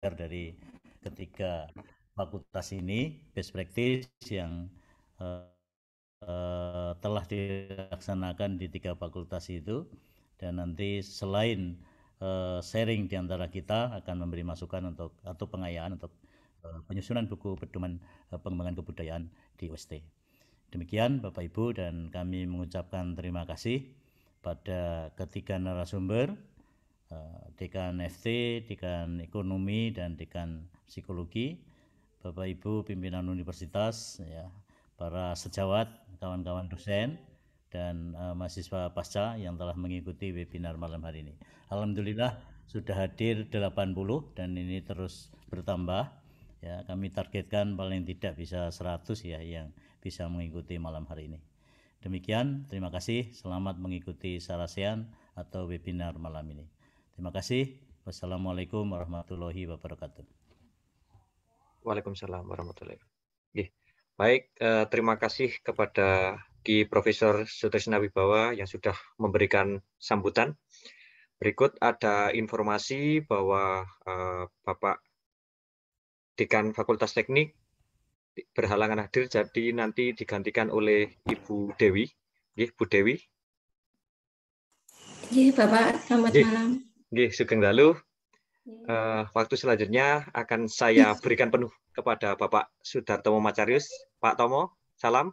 dari ketiga fakultas ini, best practice yang telah dilaksanakan di tiga fakultas itu, dan nanti selain sharing di antara kita akan memberi masukan untuk atau pengayaan untuk penyusunan buku pedoman pengembangan kebudayaan di UST. Demikian Bapak Ibu, dan kami mengucapkan terima kasih pada ketiga narasumber, Dekan FT, Dekan Ekonomi, dan Dekan Psikologi, Bapak Ibu pimpinan universitas, ya, para sejawat, kawan-kawan dosen, dan mahasiswa pasca yang telah mengikuti webinar malam hari ini. Alhamdulillah sudah hadir 80 dan ini terus bertambah. Ya, kami targetkan paling tidak bisa 100 ya yang bisa mengikuti malam hari ini. Demikian, terima kasih. Selamat mengikuti Sarasehan atau webinar malam ini. Terima kasih. Wassalamualaikum warahmatullahi wabarakatuh. Waalaikumsalam warahmatullahi wabarakatuh. Baik, terima kasih kepada Ki Profesor Sutrisna Wibawa yang sudah memberikan sambutan. Berikut ada informasi bahwa Bapak Dekan Fakultas Teknik berhalangan hadir, jadi nanti digantikan oleh Ibu Dewi. Bu Dewi. Bapak, selamat malam. Sugeng Dalu. Waktu selanjutnya akan saya berikan penuh kepada Bapak Sudartomo Macarius. Pak Tomo, salam.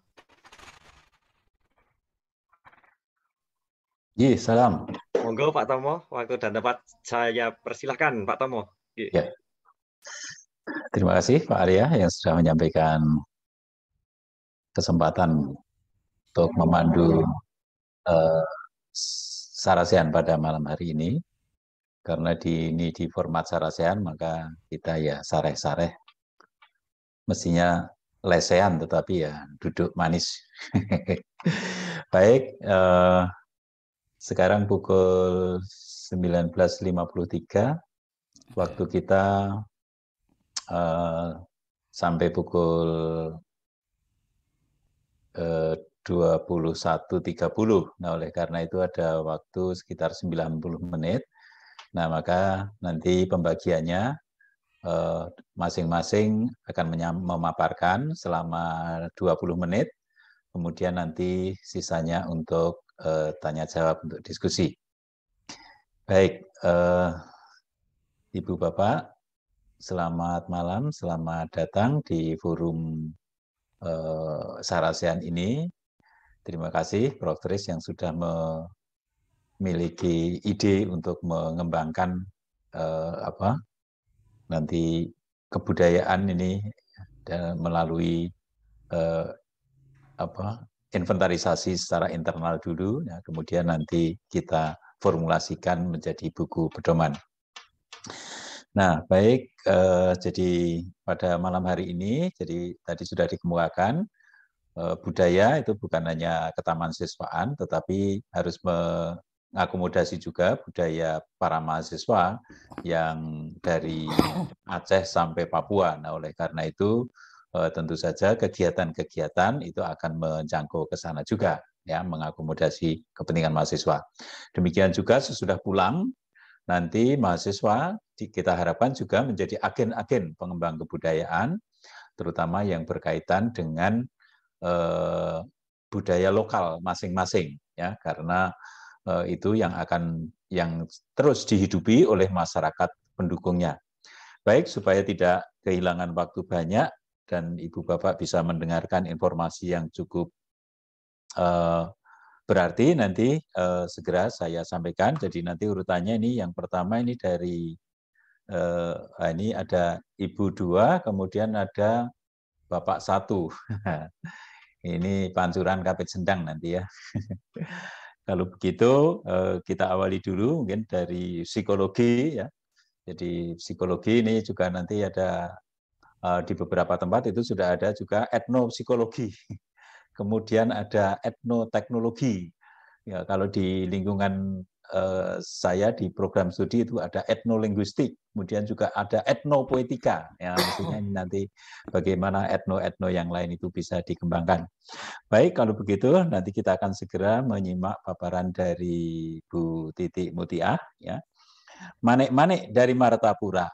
Salam. Monggo Pak Tomo, waktu dan tempat saya persilahkan Pak Tomo. Ya. Terima kasih Pak Arya yang sudah menyampaikan kesempatan untuk memandu Sarasehan pada malam hari ini. Karena ini di format Sarasehan, maka kita ya sareh-sareh. Mestinya lesehan, tetapi ya duduk manis. Baik, sekarang pukul 19.53, waktu kita sampai pukul 21.30. Nah, oleh karena itu ada waktu sekitar 90 menit. Nah, maka nanti pembagiannya masing-masing akan memaparkan selama 20 menit. Kemudian nanti sisanya untuk tanya jawab untuk diskusi. Baik, Ibu Bapak, selamat malam, selamat datang di forum Sarasehan ini. Terima kasih Prof. Tris yang sudah memiliki ide untuk mengembangkan nanti kebudayaan ini dan melalui inventarisasi secara internal dulu, ya, kemudian nanti kita formulasikan menjadi buku pedoman. Nah, baik, jadi pada malam hari ini, jadi tadi sudah dikemukakan, budaya itu bukan hanya ketaman siswaan, tetapi harus mengakomodasi juga budaya para mahasiswa yang dari Aceh sampai Papua. Nah, oleh karena itu tentu saja kegiatan-kegiatan itu akan menjangkau ke sana juga, ya, mengakomodasi kepentingan mahasiswa. Demikian juga sesudah pulang, nanti mahasiswa kita harapkan juga menjadi agen-agen pengembang kebudayaan, terutama yang berkaitan dengan budaya lokal masing-masing, ya, karena itu yang terus dihidupi oleh masyarakat pendukungnya. Baik, supaya tidak kehilangan waktu banyak dan Ibu Bapak bisa mendengarkan informasi yang cukup berarti, nanti segera saya sampaikan. Jadi nanti urutannya ini yang pertama ini dari ini ada Ibu 2, kemudian ada Bapak 1. Ini pancuran kapit sendang nanti ya. Kalau begitu kita awali dulu mungkin dari psikologi ya. Jadi psikologi ini juga nanti ada di beberapa tempat itu sudah ada juga etnopsikologi. Kemudian ada etnoteknologi. Ya, kalau di lingkungan saya di program studi itu ada etnolinguistik, kemudian juga ada etnopoetika. Ya, maksudnya nanti bagaimana etno-etno yang lain itu bisa dikembangkan. Baik, kalau begitu nanti kita akan segera menyimak paparan dari Bu Titik Mutiah. Ya. Manik-manik dari Martapura.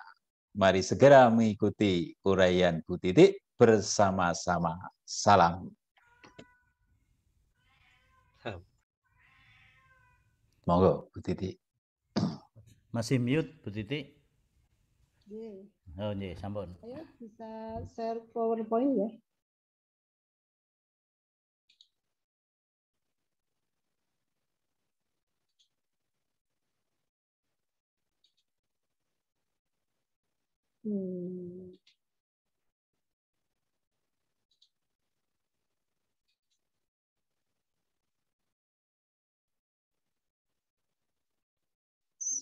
Mari segera mengikuti uraian Bu Titik bersama-sama. Salam. Monggo, Bu Titik. Masih mute, Bu Titik? Nggih. Oh, nggih, sampun. Saya bisa share PowerPoint ya?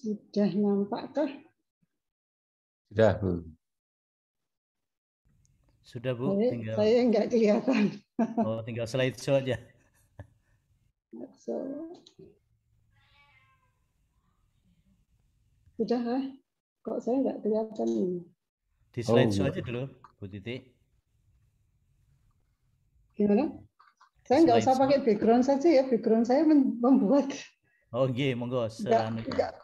Sudah nampakkah? Sudah, Bu. Sudah, Bu, tinggal. Saya nggak kelihatan. Oh, tinggal slideshow aja. So, sudah kah? Kok saya nggak kelihatan ini? Di slideshow aja dulu, Bu Titik. Gimana? Saya nggak usah pakai background saja ya, background saya membuat. Oh, nggih, monggo. Enggak.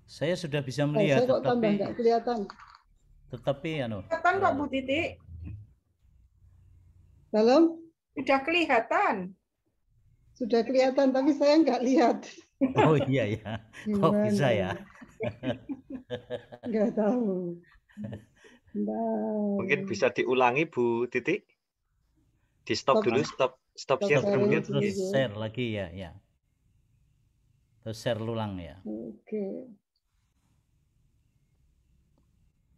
Saya sudah bisa melihat, saya kok tambah nggak kelihatan. Tetapi kelihatan kok Bu Titik. Belum? Sudah kelihatan. Sudah kelihatan, tapi saya nggak lihat. Oh iya ya. Oh bisa ya. Nggak tahu. Mungkin bisa diulangi Bu Titik. Di stop dulu, stop share kemudian terus share lagi ya, ya. Terus share ulang ya. Oke.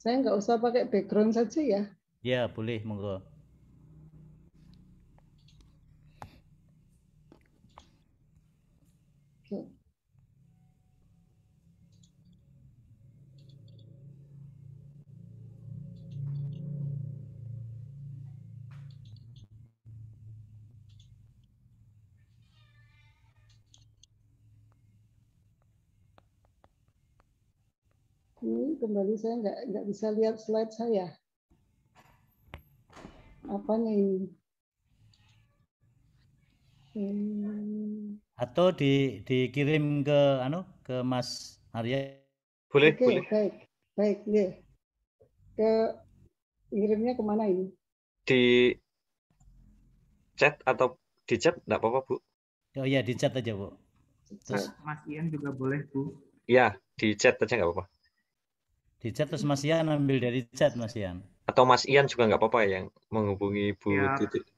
Saya nggak usah pakai background saja ya? Ya, boleh, monggo. Oke. Ini kembali saya nggak bisa lihat slide saya. Apanya ini? Atau dikirim ke Mas Arya. Boleh, Oke, boleh. Baik, ya. Kirimnya kemana ini? Di chat atau di chat enggak apa-apa, Bu. Oh iya, di chat aja, Bu. Terus Mas Ian juga boleh, Bu. Iya, di chat aja nggak apa-apa. Di chat terus Mas Ian ambil dari chat, Mas Ian. Atau Mas Ian juga nggak apa-apa yang menghubungi Bu Titik.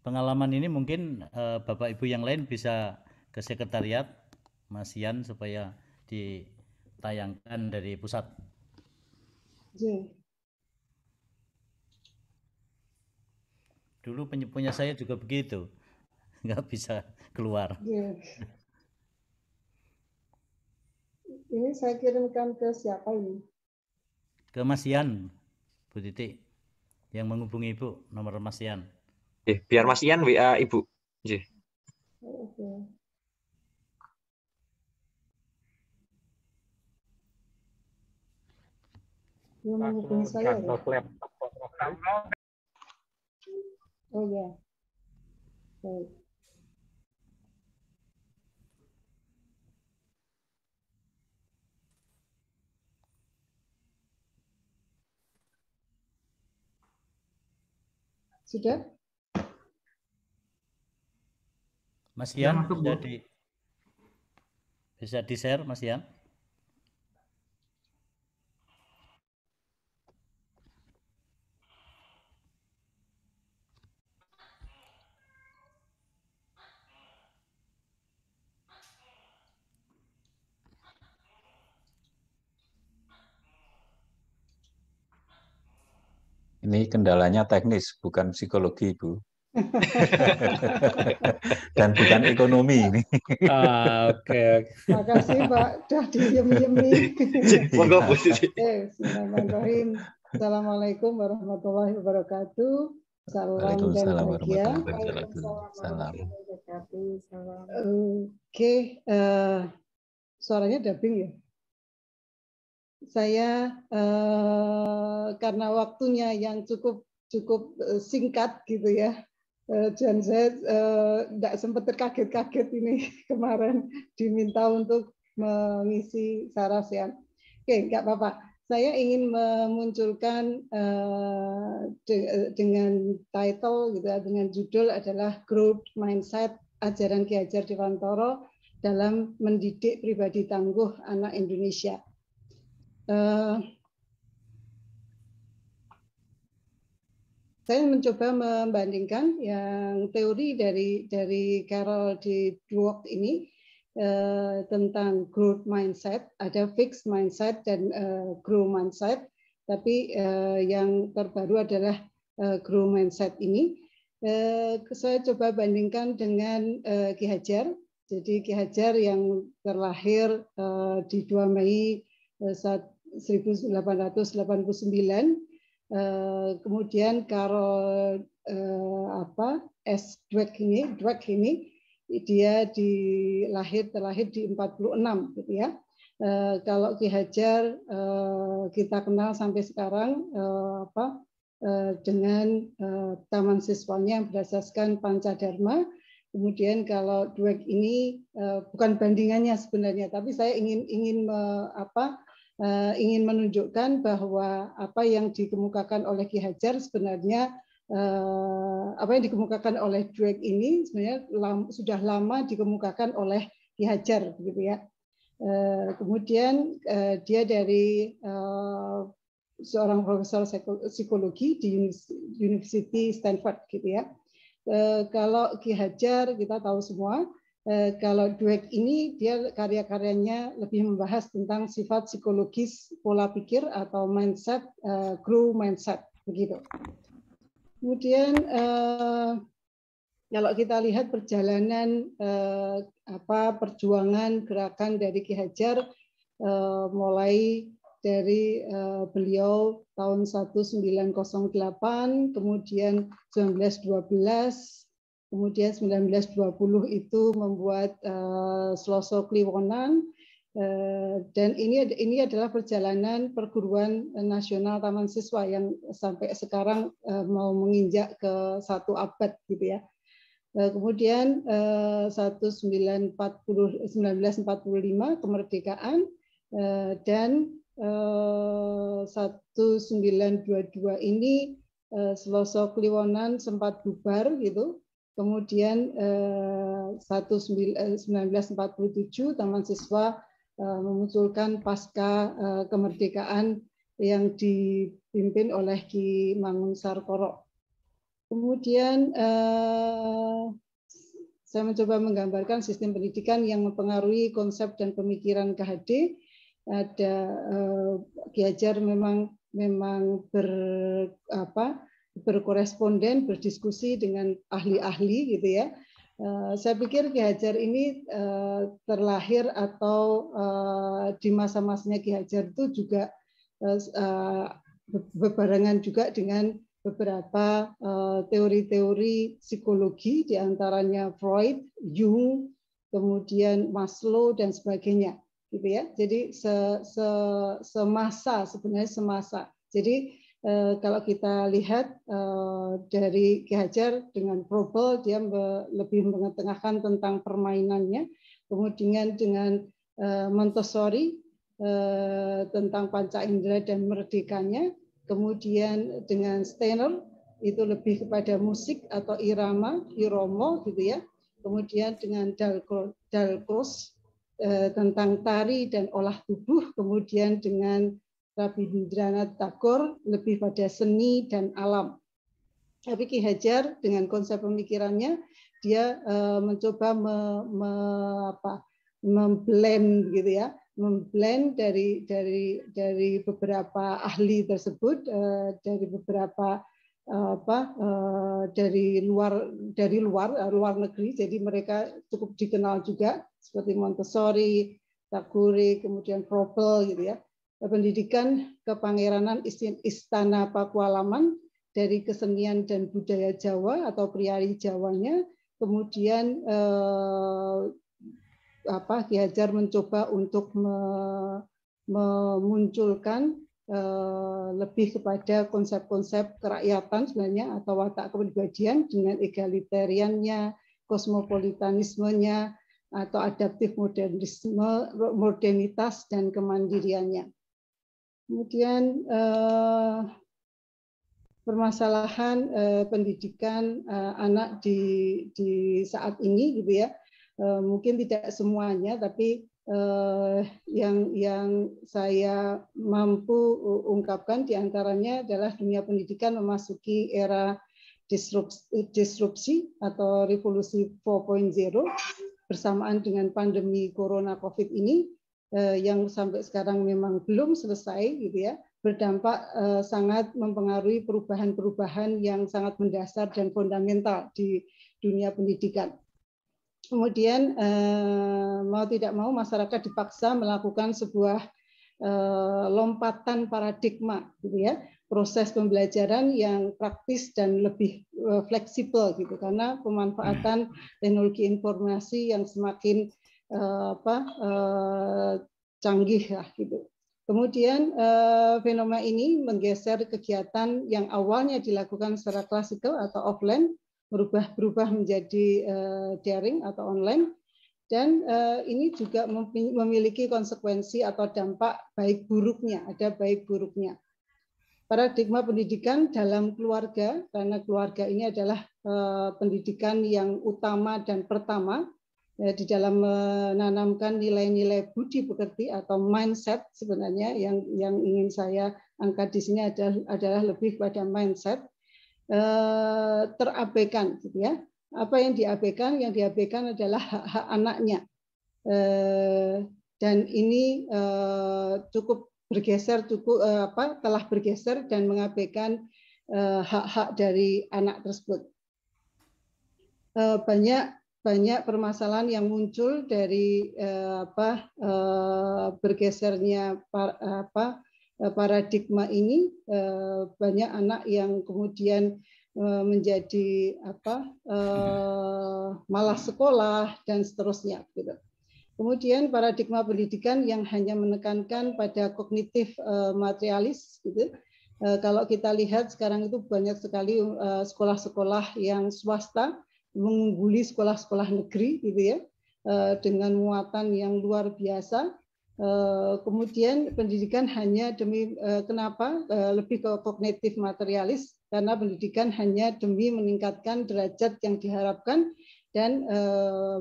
Pengalaman ini mungkin Bapak Ibu yang lain bisa ke sekretariat Mas Ian supaya ditayangkan dari pusat. Dulu punya saya juga begitu, nggak bisa keluar. Ini saya kirimkan ke siapa ini? Ke Mas Ian, Bu Titik, yang menghubungi Ibu, nomor Mas Ian. Biar Mas Ian WA Ibu. Oke. Dia menghubungi saya ya? Oh ya. Baik. Sudah? Mas Ian bisa di-share, Mas Ian? Ini kendalanya teknis, bukan psikologi, Bu. Dan bukan ekonomi ini. Oke. Makasih Pak, udah diem-diem nih. Bismillahirrahmanirrahim. Assalamualaikum warahmatullahi wabarakatuh. Salam dan bahagia. Salam. Oke, suaranya dubbing ya? saya karena waktunya yang cukup singkat gitu ya, dan saya tidak sempat terkaget-kaget ini kemarin diminta untuk mengisi sarasehan. Oke, nggak apa-apa. Saya ingin memunculkan dengan title gitu, dengan judul adalah Growth Mindset Ajaran Ki Hajar Dewantara dalam Mendidik Pribadi Tangguh Anak Indonesia. Saya mencoba membandingkan yang teori dari Carol D. Dweck ini tentang growth mindset, ada fixed mindset dan grow mindset, tapi yang terbaru adalah grow mindset ini. Saya coba bandingkan dengan Ki Hajar. Jadi Ki Hajar yang terlahir di 2 Mei 1889, kemudian Carol S. Dweck ini dia terlahir di 46 gitu ya. Kalau Ki Hajar kita kenal sampai sekarang dengan taman siswanya yang berdasarkan Pancadharma. Kemudian kalau Dweck ini bukan bandingannya sebenarnya, tapi saya ingin menunjukkan bahwa apa yang dikemukakan oleh Ki Hajar sebenarnya apa yang dikemukakan oleh Dweck ini sebenarnya sudah lama dikemukakan oleh Ki Hajar, gitu ya. Kemudian dia dari seorang profesor psikologi di University Stanford, gitu ya. Kalau Ki Hajar kita tahu semua. Kalau Dweck ini dia karya-karyanya lebih membahas tentang sifat psikologis pola pikir atau mindset, grow mindset, begitu. Kemudian kalau kita lihat perjalanan perjuangan gerakan dari Ki Hajar mulai dari beliau tahun 1908, kemudian 1912, kemudian 1920 itu membuat Sloso Kliwonan, dan ini adalah perjalanan perguruan nasional Taman Siswa yang sampai sekarang mau menginjak ke 1 abad, gitu ya. Kemudian 1945 kemerdekaan, dan 1922 ini Sloso Kliwonan sempat bubar gitu. Kemudian 1947 Taman Siswa memunculkan pasca kemerdekaan yang dipimpin oleh Ki Mangun-Sarkoro. Kemudian saya mencoba menggambarkan sistem pendidikan yang mempengaruhi konsep dan pemikiran KHD. Ada Ki Hajar memang berkoresponden, berdiskusi dengan ahli-ahli, gitu ya. Saya pikir Ki Hajar ini terlahir atau di masa-masanya Ki Hajar itu juga berbarengan juga dengan beberapa teori-teori psikologi, diantaranya Freud, Jung, kemudian Maslow dan sebagainya, gitu ya. Jadi semasa. Jadi kalau kita lihat dari Ki Hajar dengan Froebel, dia lebih mengetengahkan tentang permainannya, kemudian dengan Montessori tentang panca indera dan merdekanya, kemudian dengan Steiner itu lebih kepada musik atau iromo, gitu ya. Kemudian dengan Dalcroze tentang tari dan olah tubuh, kemudian dengan Rabindranath Tagore lebih pada seni dan alam. Tapi Ki Hajar dengan konsep pemikirannya dia mencoba memblend, gitu ya, memblend dari beberapa ahli tersebut, dari beberapa dari luar negeri, jadi mereka cukup dikenal juga seperti Montessori, Tagore, kemudian Froebel, gitu ya. Pendidikan Kepangeranan Istana Pakualaman dari kesenian dan budaya Jawa atau priari Jawanya, kemudian Ki Hajar mencoba untuk memunculkan lebih kepada konsep-konsep kerakyatan sebenarnya atau watak kepribadian dengan egalitariannya, kosmopolitanismenya, atau adaptif modernitas dan kemandiriannya. Kemudian permasalahan pendidikan anak di saat ini gitu ya, mungkin tidak semuanya, tapi yang saya mampu ungkapkan diantaranya adalah dunia pendidikan memasuki era disrupsi atau revolusi 4.0 bersamaan dengan pandemi Corona COVID ini yang sampai sekarang memang belum selesai gitu ya, berdampak sangat mempengaruhi perubahan-perubahan yang sangat mendasar dan fundamental di dunia pendidikan. Kemudian mau tidak mau masyarakat dipaksa melakukan sebuah lompatan paradigma gitu ya, proses pembelajaran yang praktis dan lebih fleksibel gitu, karena pemanfaatan teknologi informasi yang semakin canggih lah gitu. Kemudian fenomena ini menggeser kegiatan yang awalnya dilakukan secara klasikal atau offline berubah menjadi daring atau online, dan ini juga memiliki konsekuensi atau dampak baik buruknya, ada baik buruknya. Paradigma pendidikan dalam keluarga, karena keluarga ini adalah pendidikan yang utama dan pertama di dalam menanamkan nilai-nilai budi pekerti atau mindset sebenarnya yang ingin saya angkat di sini adalah lebih pada mindset. Terabaikan gitu ya. Apa yang diabaikan? Yang diabaikan adalah hak-hak anaknya. Dan ini cukup bergeser, telah bergeser dan mengabaikan hak-hak dari anak tersebut. Banyak permasalahan yang muncul dari bergesernya paradigma ini, banyak anak yang kemudian menjadi malas sekolah dan seterusnya gitu. Kemudian paradigma pendidikan yang hanya menekankan pada kognitif materialis gitu. Kalau kita lihat sekarang itu banyak sekali sekolah-sekolah yang swasta mengungguli sekolah-sekolah negeri gitu ya, dengan muatan yang luar biasa. Kemudian pendidikan hanya demi kenapa lebih ke kognitif materialis, karena pendidikan hanya demi meningkatkan derajat yang diharapkan dan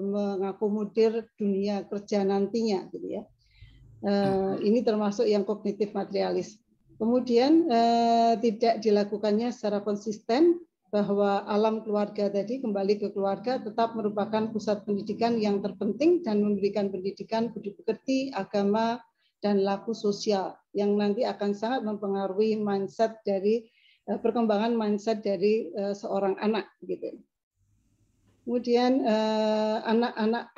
mengakomodir dunia kerja nantinya gitu ya. Ini termasuk yang kognitif materialis. Kemudian tidak dilakukannya secara konsisten, bahwa alam keluarga tadi, kembali ke keluarga, tetap merupakan pusat pendidikan yang terpenting dan memberikan pendidikan budi pekerti, agama, dan laku sosial yang nanti akan sangat mempengaruhi mindset dari perkembangan mindset dari seorang anak gitu. Kemudian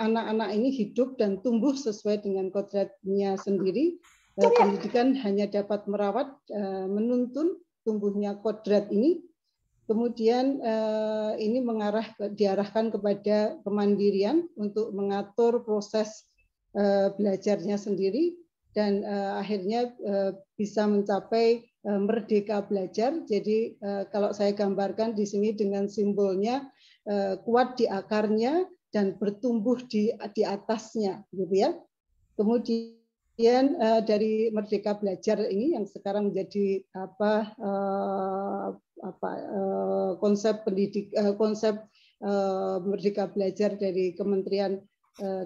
anak-anak ini hidup dan tumbuh sesuai dengan kodratnya sendiri. Pendidikan hanya dapat merawat, menuntun tumbuhnya kodrat ini. Kemudian ini diarahkan kepada kemandirian untuk mengatur proses belajarnya sendiri, dan akhirnya bisa mencapai merdeka belajar. Jadi kalau saya gambarkan di sini dengan simbolnya, kuat di akarnya dan bertumbuh di atasnya, gitu ya. Kemudian dari merdeka belajar ini yang sekarang menjadi konsep merdeka belajar dari Kementerian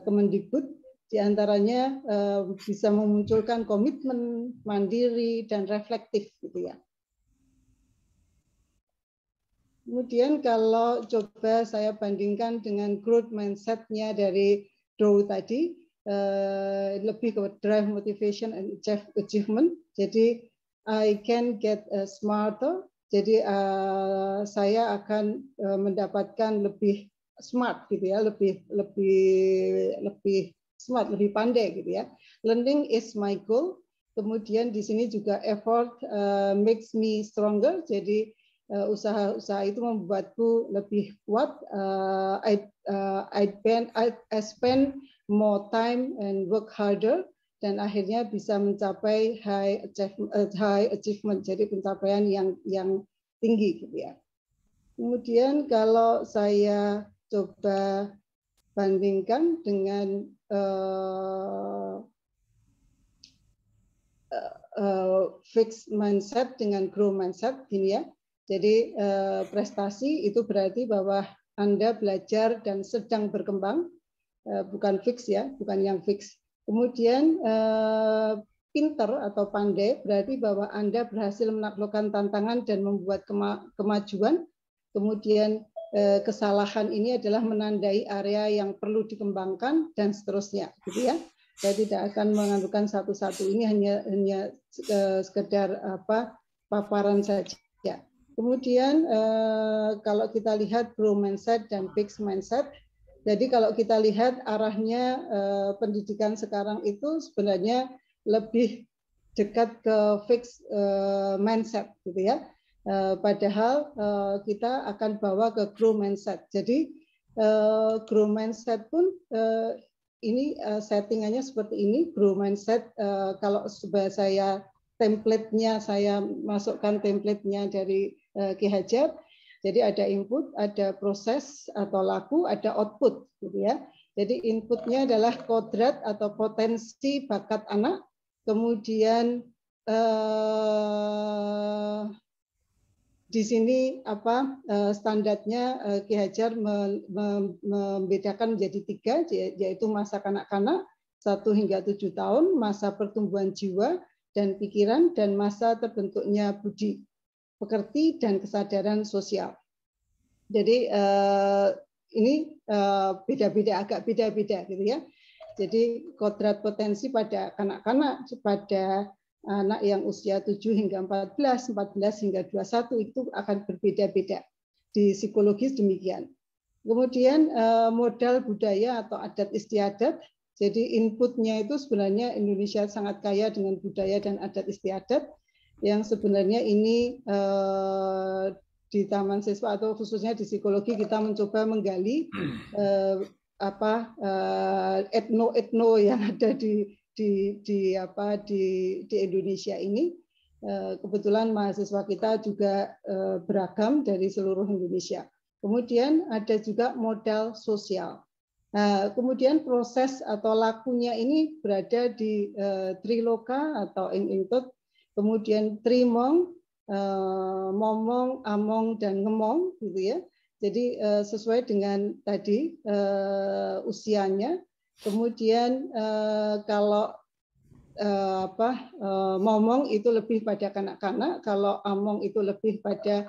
Kemendikbud, diantaranya bisa memunculkan komitmen mandiri dan reflektif gitu ya. Kemudian kalau coba saya bandingkan dengan growth mindset-nya dari Dow tadi, lebih ke drive, motivation, and achievement. Jadi I can get smarter. Jadi saya akan mendapatkan lebih smart gitu ya, lebih smart, lebih pandai gitu ya. Learning is my goal. Kemudian di sini juga effort makes me stronger. Jadi usaha-usaha itu membuatku lebih kuat. I spend more time and work harder. dan akhirnya bisa mencapai high achievement, jadi pencapaian yang tinggi gitu ya. Kemudian kalau saya coba bandingkan dengan fixed mindset dengan growth mindset gini ya. Jadi prestasi itu berarti bahwa Anda belajar dan sedang berkembang, bukan fix ya, bukan yang fix. Kemudian pinter atau pandai berarti bahwa Anda berhasil menaklukkan tantangan dan membuat kemajuan. Kemudian kesalahan ini adalah menandai area yang perlu dikembangkan dan seterusnya, gitu ya. Saya tidak akan mengadukan satu-satu, ini hanya sekedar paparan saja. Kemudian kalau kita lihat growth mindset dan fixed mindset, jadi kalau kita lihat arahnya pendidikan sekarang itu sebenarnya lebih dekat ke fixed mindset, gitu ya. Padahal kita akan bawa ke growth mindset. Jadi growth mindset pun ini settingannya seperti ini. Growth mindset kalau saya template-nya, saya masukkan template-nya dari Ki Hajar. Jadi ada input, ada proses atau laku, ada output, gitu ya. Jadi inputnya adalah kodrat atau potensi bakat anak. Kemudian di sini standarnya Ki Hajar membedakan menjadi 3, yaitu masa kanak-kanak 1 hingga 7 tahun, masa pertumbuhan jiwa dan pikiran, dan masa terbentuknya budi pekerti dan kesadaran sosial. Jadi ini beda-beda, agak beda-beda gitu ya. Jadi kodrat potensi pada kanak-kanak, pada anak yang usia 7 hingga 14, 14 hingga 21 itu akan berbeda-beda. Di psikologis demikian. Kemudian modal budaya atau adat istiadat. Jadi inputnya itu sebenarnya Indonesia sangat kaya dengan budaya dan adat istiadat yang sebenarnya ini di Taman Siswa atau khususnya di psikologi kita mencoba menggali etno yang ada di Indonesia ini. Kebetulan mahasiswa kita juga beragam dari seluruh Indonesia. Kemudian ada juga modal sosial. Nah, kemudian proses atau lakunya ini berada di Triloka atau Ingtut, kemudian Trimong, Momong, Among, dan Ngemong, gitu ya. Jadi sesuai dengan tadi usianya. Kemudian kalau Momong itu lebih pada kanak-kanak, kalau Among itu lebih pada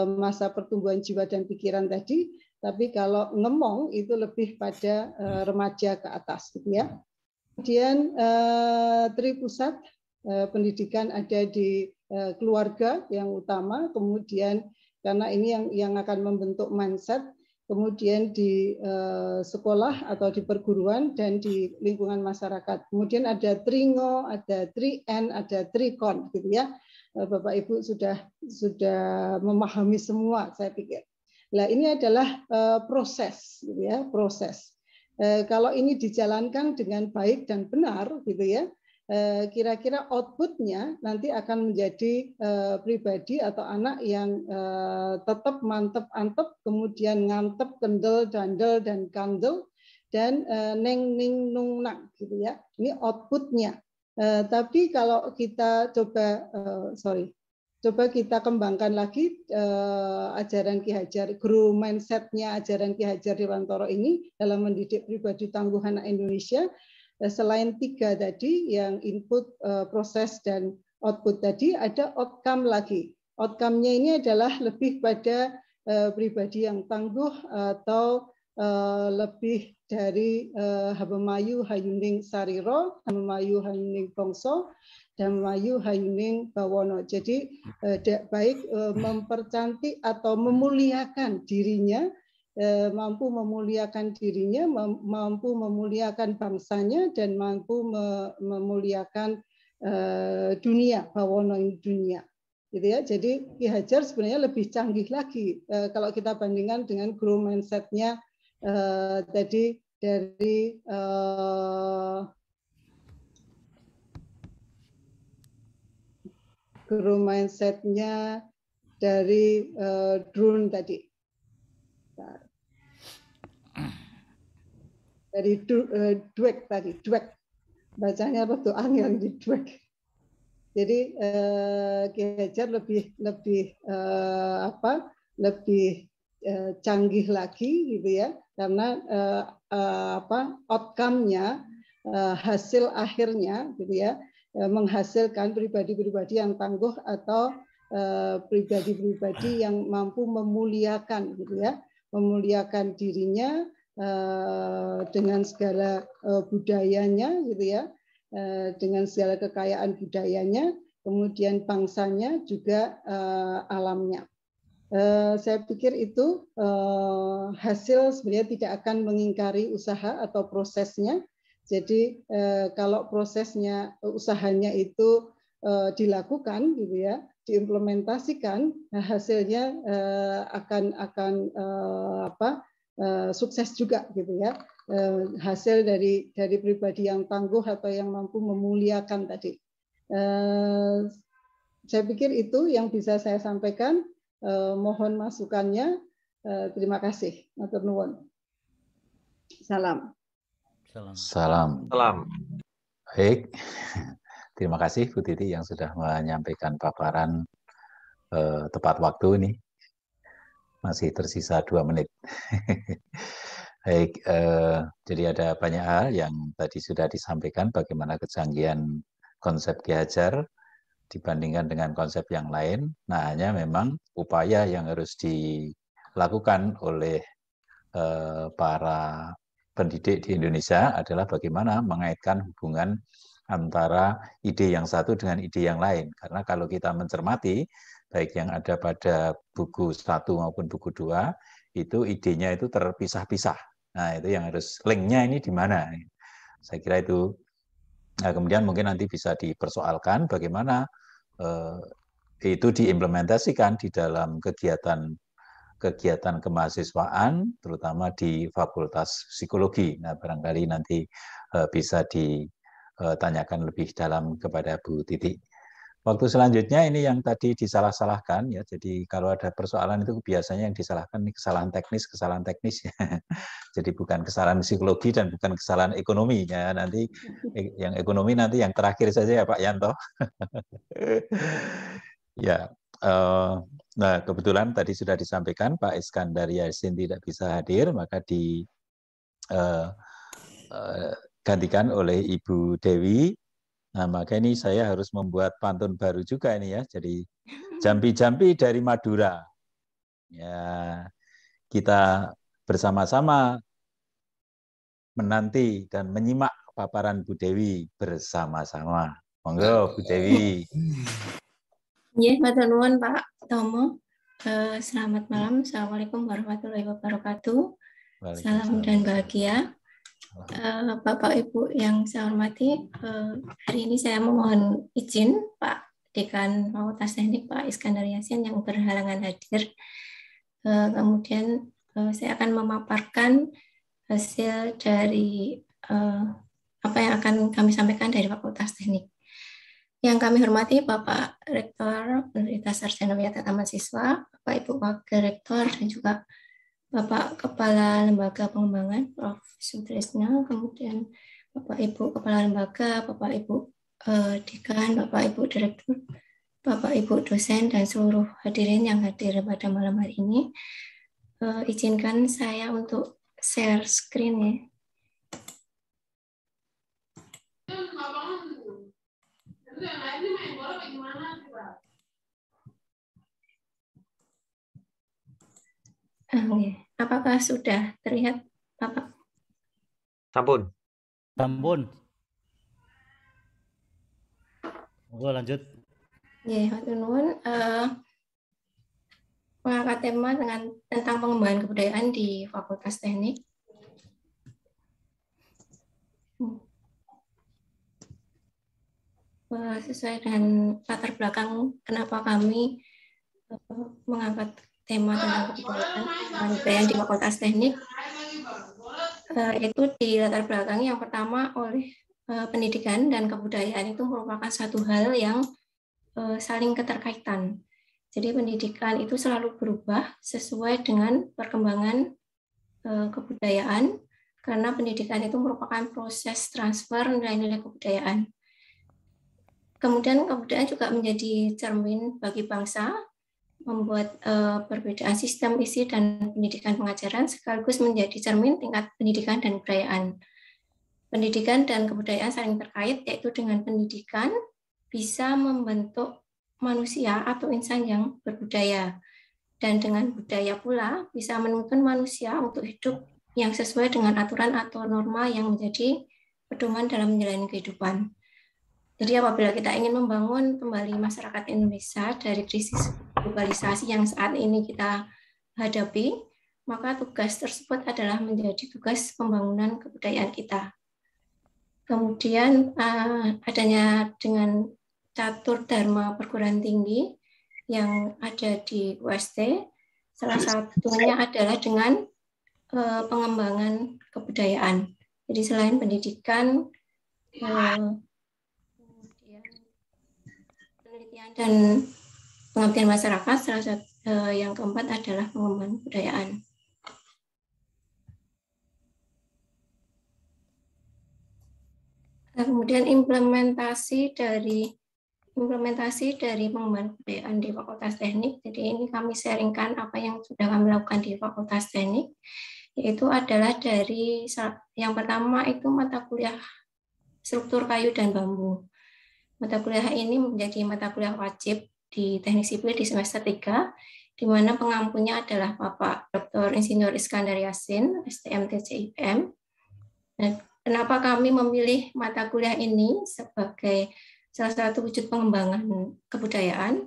masa pertumbuhan jiwa dan pikiran tadi. Tapi kalau Ngemong itu lebih pada remaja ke atas, gitu ya. Kemudian Tripusat, pendidikan ada di keluarga yang utama, kemudian karena ini yang akan membentuk mindset, kemudian di sekolah atau di perguruan dan di lingkungan masyarakat. Kemudian ada Tringo, ada Trien, ada Trikon, gitu ya. Bapak Ibu sudah memahami semua, saya pikir. Nah, ini adalah proses, gitu ya, proses. Kalau ini dijalankan dengan baik dan benar, gitu ya, kira-kira outputnya nanti akan menjadi pribadi atau anak yang tetap mantep antep, kemudian ngantep, kendel, dandel, dan kandel, dan neng ning nung nak, gitu ya. Ini outputnya. Tapi kalau kita coba kita kembangkan lagi ajaran Ki Hajar, grow mindset-nya ajaran Ki Hajar Dewantoro ini dalam mendidik pribadi tangguh anak Indonesia. Selain 3 tadi, yang input, proses, dan output tadi, ada outcome lagi. Outcome-nya ini adalah lebih pada pribadi yang tangguh atau lebih dari Habemayu Hayuning Sariro, Habemayu Hayuning Bongso, dan Mayu Hayuning Bawono. Jadi baik mempercantik atau memuliakan dirinya, mampu memuliakan dirinya, mampu memuliakan bangsanya, dan mampu memuliakan dunia, Bawono dunia. Gitu ya. Jadi Ki Hajar sebenarnya lebih canggih lagi kalau kita bandingkan dengan growth mindset-nya tadi dari growth mindset-nya dari drone tadi. Dari Dweck tadi, Dweck. Bacanya rada angel di Dweck. Jadi Ki Hajar lebih canggih lagi gitu ya, karena outcome-nya, hasil akhirnya gitu ya, menghasilkan pribadi-pribadi yang tangguh atau pribadi-pribadi yang mampu memuliakan gitu ya, memuliakan dirinya dengan segala budayanya gitu ya, dengan segala kekayaan budayanya, kemudian bangsanya juga alamnya. Saya pikir itu hasil sebenarnya tidak akan mengingkari usaha atau prosesnya. Jadi kalau prosesnya, usahanya itu dilakukan gitu ya, diimplementasikan, hasilnya akan sukses juga gitu ya. Hasil dari pribadi yang tangguh atau yang mampu memuliakan tadi. Saya pikir itu yang bisa saya sampaikan. Mohon masukannya. Terima kasih. Matur nuwun. Salam. Salam. Baik. Terima kasih Bu Titi yang sudah menyampaikan paparan tepat waktu ini. Masih tersisa 2 menit. Baik, jadi ada banyak hal yang tadi sudah disampaikan bagaimana kecanggihan konsep Ki Hajar dibandingkan dengan konsep yang lain. Nah, hanya memang upaya yang harus dilakukan oleh para pendidik di Indonesia adalah bagaimana mengaitkan hubungan antara ide yang satu dengan ide yang lain. Karena kalau kita mencermati, baik yang ada pada buku 1 maupun buku 2, itu idenya itu terpisah-pisah. Nah, itu yang harus linknya ini di mana. Saya kira itu. Nah, kemudian mungkin nanti bisa dipersoalkan bagaimana itu diimplementasikan di dalam kegiatan kemahasiswaan, terutama di Fakultas Psikologi. Nah, barangkali nanti bisa ditanyakan lebih dalam kepada Bu Titi. Waktu selanjutnya ini yang tadi disalah-salahkan ya. Jadi kalau ada persoalan itu biasanya yang disalahkan ini kesalahan teknis ya. Jadi bukan kesalahan psikologi dan bukan kesalahan ekonomi ya. Nanti yang ekonomi nanti yang terakhir saja ya Pak Yanto. Ya. Nah, kebetulan tadi sudah disampaikan Pak Iskandar Yasin tidak bisa hadir, maka digantikan oleh Ibu Dewi. Nah, maka ini saya harus membuat pantun baru juga ini ya. Jadi jampi-jampi dari Madura. Ya, kita bersama-sama menanti dan menyimak paparan Bu Dewi bersama-sama. Monggo Bu Dewi. Ya, matur nuwun Pak Tomo. Selamat malam. Assalamualaikum warahmatullahi wabarakatuh. Salam dan bahagia. Bapak Ibu yang saya hormati, hari ini saya memohon izin Pak Dekan Fakultas Teknik Pak Iskandar Yasin yang berhalangan hadir. Kemudian saya akan memaparkan hasil dari apa yang akan kami sampaikan dari Fakultas Teknik. Yang kami hormati Bapak Rektor Universitas Sarjana Wiyata Taman Siswa, Bapak Ibu Wakil Rektor, dan juga Bapak Kepala Lembaga Pengembangan, Prof. Sutrisna, kemudian Bapak Ibu Kepala Lembaga, Bapak Ibu Dekan, Bapak Ibu Direktur, Bapak Ibu dosen, dan seluruh hadirin yang hadir pada malam hari ini. Izinkan saya untuk share screen ya. Apakah sudah terlihat, Bapak? Sampun. Monggo lanjut. Ya, matur nuwun. Mengangkat tema tentang pengembangan kebudayaan di Fakultas Teknik. Sesuai dengan latar belakang kenapa kami mengangkat tema tentang kebudayaan di Fakultas Teknik, itu di latar belakang yang pertama oleh pendidikan dan kebudayaan itu merupakan satu hal yang saling keterkaitan. Jadi pendidikan itu selalu berubah sesuai dengan perkembangan kebudayaan, karena pendidikan itu merupakan proses transfer nilai-nilai kebudayaan. Kemudian kebudayaan juga menjadi cermin bagi bangsa, membuat perbedaan sistem isi dan pendidikan pengajaran sekaligus menjadi cermin tingkat pendidikan dan kebudayaan. Pendidikan dan kebudayaan saling terkait, yaitu dengan pendidikan bisa membentuk manusia atau insan yang berbudaya. Dan dengan budaya pula bisa menuntun manusia untuk hidup yang sesuai dengan aturan atau norma yang menjadi pedoman dalam menjalani kehidupan. Jadi apabila kita ingin membangun kembali masyarakat Indonesia dari krisis globalisasi yang saat ini kita hadapi, maka tugas tersebut adalah menjadi tugas pembangunan kebudayaan kita. Kemudian adanya dengan catur dharma perguruan tinggi yang ada di UST, salah satunya adalah dengan pengembangan kebudayaan. Jadi selain pendidikan, kemudian penelitian dan pengabdian masyarakat, salah satu yang keempat adalah pengembangan kebudayaan. Kemudian implementasi dari pengembangan kebudayaan di Fakultas Teknik. Jadi ini kami sharingkan apa yang sudah kami lakukan di Fakultas Teknik, yaitu adalah dari yang pertama itu mata kuliah struktur kayu dan bambu. Mata kuliah ini menjadi mata kuliah wajib di Teknik Sipil di semester 3, di mana pengampunya adalah Bapak Dr. Insinyur Iskandar Yassin, STM TCIPM. Nah, kenapa kami memilih mata kuliah ini sebagai salah satu wujud pengembangan kebudayaan?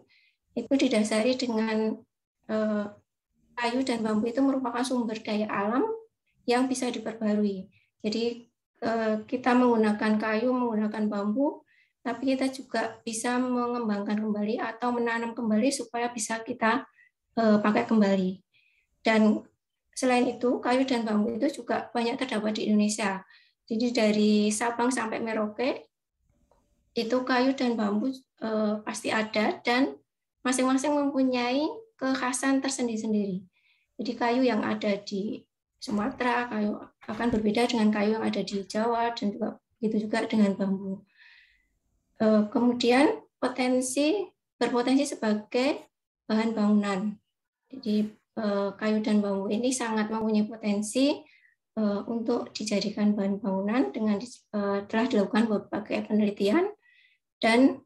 Itu didasari dengan kayu dan bambu itu merupakan sumber daya alam yang bisa diperbarui. Jadi kita menggunakan kayu, menggunakan bambu, tapi kita juga bisa mengembangkan kembali atau menanam kembali supaya bisa kita pakai kembali. Dan selain itu, kayu dan bambu itu juga banyak terdapat di Indonesia. Jadi dari Sabang sampai Merauke, itu kayu dan bambu pasti ada dan masing-masing mempunyai kekhasan tersendiri-sendiri. Jadi kayu yang ada di Sumatera kayu akan berbeda dengan kayu yang ada di Jawa dan juga begitu juga dengan bambu. Kemudian berpotensi sebagai bahan bangunan. Jadi kayu dan bambu ini sangat mempunyai potensi untuk dijadikan bahan bangunan dengan telah dilakukan berbagai penelitian dan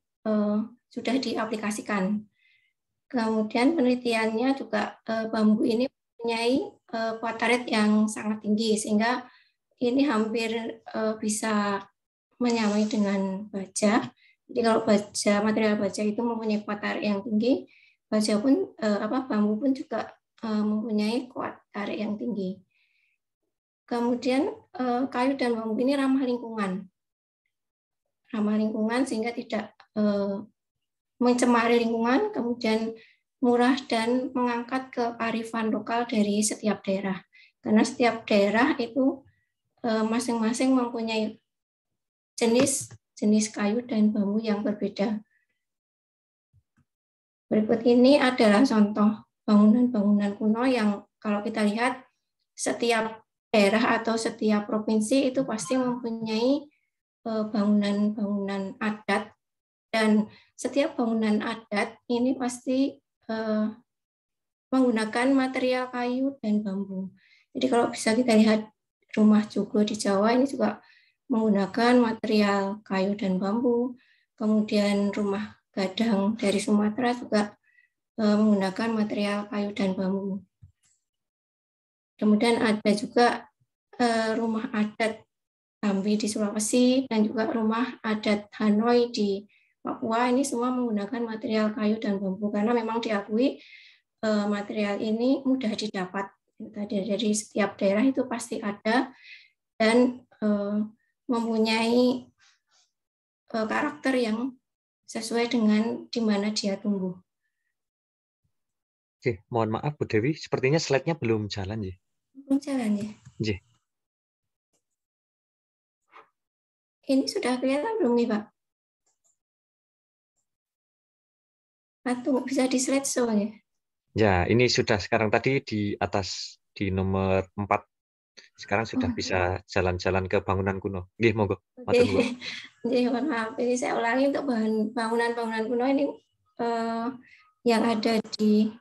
sudah diaplikasikan. Kemudian penelitiannya juga bambu ini mempunyai quarter rate yang sangat tinggi sehingga ini hampir bisa menyamai dengan baja. Jadi kalau baja, material baja itu mempunyai quarter rate yang tinggi, baja pun bambu pun juga mempunyai quarter rate yang tinggi. Kemudian kayu dan bambu ini ramah lingkungan sehingga tidak mencemari lingkungan, kemudian murah dan mengangkat kearifan lokal dari setiap daerah. Karena setiap daerah itu masing-masing mempunyai jenis kayu dan bambu yang berbeda. Berikut ini adalah contoh bangunan-bangunan kuno yang kalau kita lihat setiap daerah atau setiap provinsi itu pasti mempunyai bangunan-bangunan adat, dan setiap bangunan adat ini pasti menggunakan material kayu dan bambu. Jadi kalau bisa kita lihat rumah Joglo di Jawa ini juga menggunakan material kayu dan bambu. Kemudian rumah Gadang dari Sumatera juga menggunakan material kayu dan bambu. Kemudian ada juga rumah adat Bambi di Sulawesi dan juga rumah adat Hanoi di Papua, ini semua menggunakan material kayu dan bambu karena memang diakui material ini mudah didapat. Dari setiap daerah itu pasti ada dan mempunyai karakter yang sesuai dengan di mana dia tumbuh. Oke, mohon maaf Bu Dewi, sepertinya slide-nya belum jalan ya. Belum jalan ya. Oke. Ini sudah kelihatan belum nih Pak? Atau bisa di slideshow ya? Ya, ini sudah sekarang tadi di atas di nomor 4. Sekarang sudah bisa jalan-jalan ke bangunan kuno. Nggih, monggo. Matur nuwun. Jadi mohon maaf, ini saya ulangi untuk bangunan-bangunan kuno ini yang ada di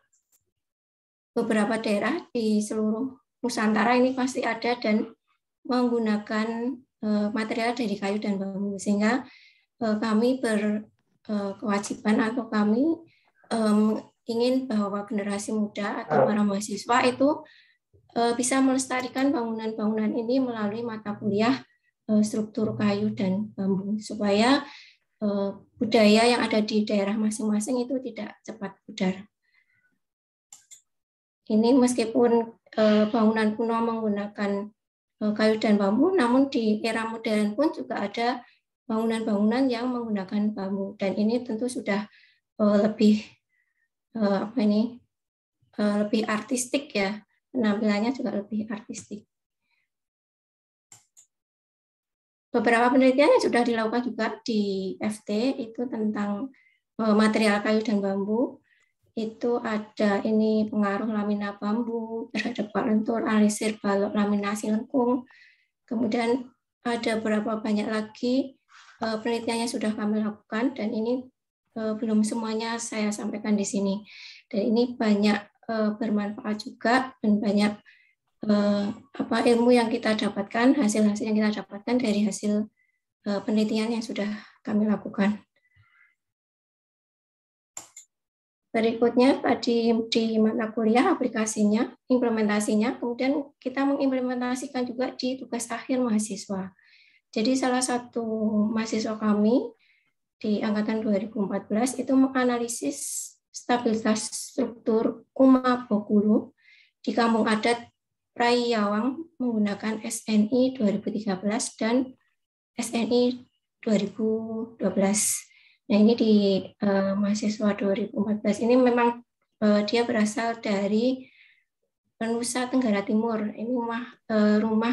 beberapa daerah di seluruh Nusantara ini pasti ada dan menggunakan material dari kayu dan bambu, sehingga kami berkewajiban atau kami ingin bahwa generasi muda atau para mahasiswa itu bisa melestarikan bangunan-bangunan ini melalui mata kuliah struktur kayu dan bambu, supaya budaya yang ada di daerah masing-masing itu tidak cepat pudar. Ini meskipun bangunan kuno menggunakan kayu dan bambu, namun di era modern pun juga ada bangunan-bangunan yang menggunakan bambu, dan ini tentu sudah lebih lebih artistik ya, penampilannya juga lebih artistik. Beberapa penelitian yang sudah dilakukan juga di FT itu tentang material kayu dan bambu. Itu ada ini pengaruh lamina bambu terhadap lentur, alisir, balok, laminasi lengkung. Kemudian ada berapa banyak lagi penelitian yang sudah kami lakukan, dan ini belum semuanya saya sampaikan di sini. Dan ini banyak bermanfaat juga, dan banyak ilmu yang kita dapatkan, hasil-hasil yang kita dapatkan dari hasil penelitian yang sudah kami lakukan. Berikutnya tadi di mata kuliah aplikasinya, implementasinya, kemudian kita mengimplementasikan juga di tugas akhir mahasiswa. Jadi salah satu mahasiswa kami di angkatan 2014 itu menganalisis stabilitas struktur Uma Bokulu di kampung adat Praiyawang menggunakan SNI 2013 dan SNI 2012. Nah, ini di mahasiswa 2014 ini memang dia berasal dari Nusa Tenggara Timur. Ini rumah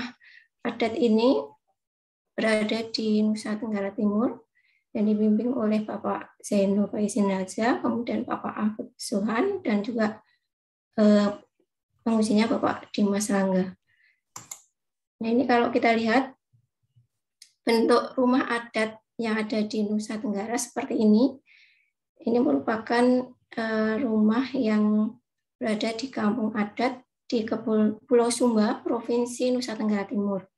adat ini berada di Nusa Tenggara Timur dan dibimbing oleh Bapak Zainul Faizinaza, kemudian Bapak Ahmad Suhan, dan juga pengujinya Bapak Dimas Rangga. Nah, ini kalau kita lihat bentuk rumah adat yang ada di Nusa Tenggara seperti ini merupakan rumah yang berada di kampung adat di Pulau Sumba, Provinsi Nusa Tenggara Timur.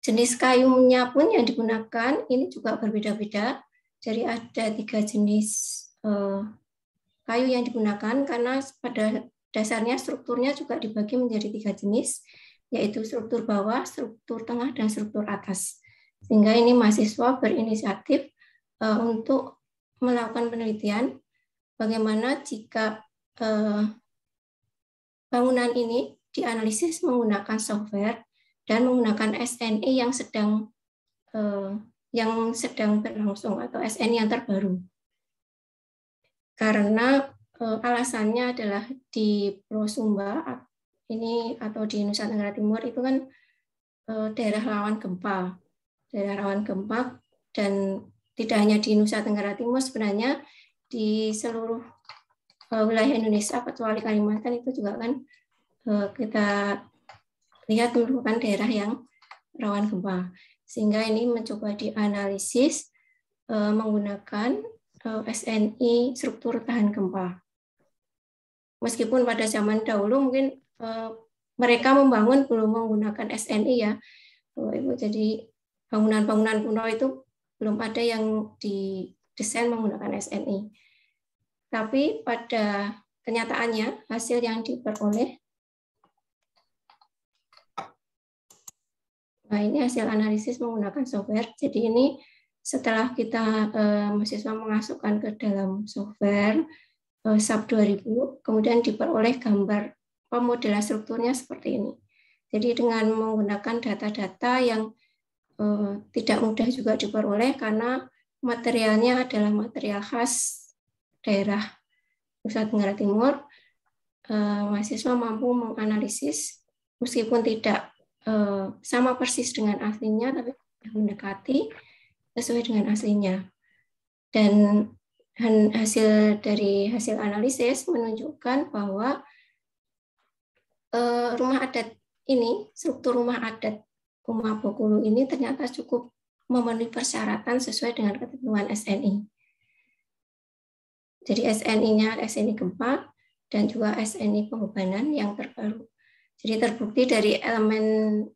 Jenis kayunya pun yang digunakan ini juga berbeda-beda. Jadi ada 3 jenis kayu yang digunakan, karena pada dasarnya strukturnya juga dibagi menjadi 3 jenis, yaitu struktur bawah, struktur tengah, dan struktur atas. Sehingga ini mahasiswa berinisiatif untuk melakukan penelitian bagaimana jika bangunan ini dianalisis menggunakan software dan menggunakan SNI yang sedang berlangsung atau SNI yang terbaru. Karena alasannya adalah di Pulau Sumba ini atau di Nusa Tenggara Timur itu kan daerah rawan gempa. Dan tidak hanya di Nusa Tenggara Timur, sebenarnya di seluruh wilayah Indonesia kecuali Kalimantan itu juga kan kita lihat merupakan daerah yang rawan gempa, sehingga ini mencoba dianalisis menggunakan SNI struktur tahan gempa. Meskipun pada zaman dahulu mungkin mereka membangun belum menggunakan SNI ya, Ibu. Jadi bangunan-bangunan kuno itu belum ada yang didesain menggunakan SNI. Tapi pada kenyataannya hasil yang diperoleh, nah ini hasil analisis menggunakan software. Jadi ini setelah kita mahasiswa memasukkan ke dalam software SAP 2000, kemudian diperoleh gambar pemodelan strukturnya seperti ini. Jadi dengan menggunakan data-data yang tidak mudah juga diperoleh karena materialnya adalah material khas daerah Nusa Tenggara Timur, mahasiswa mampu menganalisis meskipun tidak sama persis dengan aslinya, tapi mendekati sesuai dengan aslinya. Dan Dan hasil analisis menunjukkan bahwa rumah adat ini, struktur rumah adat Uma Bokulu ini ternyata cukup memenuhi persyaratan sesuai dengan ketentuan SNI. Jadi SNI-nya SNI gempa dan juga SNI pembebanan yang terbaru. Jadi terbukti dari elemen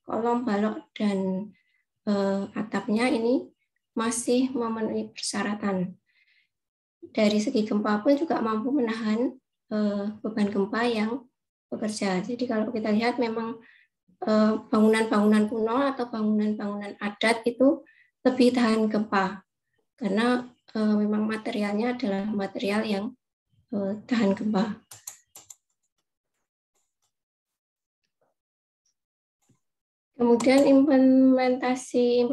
kolom, balok, dan atapnya ini masih memenuhi persyaratan. Dari segi gempa pun juga mampu menahan beban gempa yang bekerja. Jadi kalau kita lihat memang bangunan-bangunan kuno atau bangunan-bangunan adat itu lebih tahan gempa karena memang materialnya adalah material yang tahan gempa. Kemudian implementasi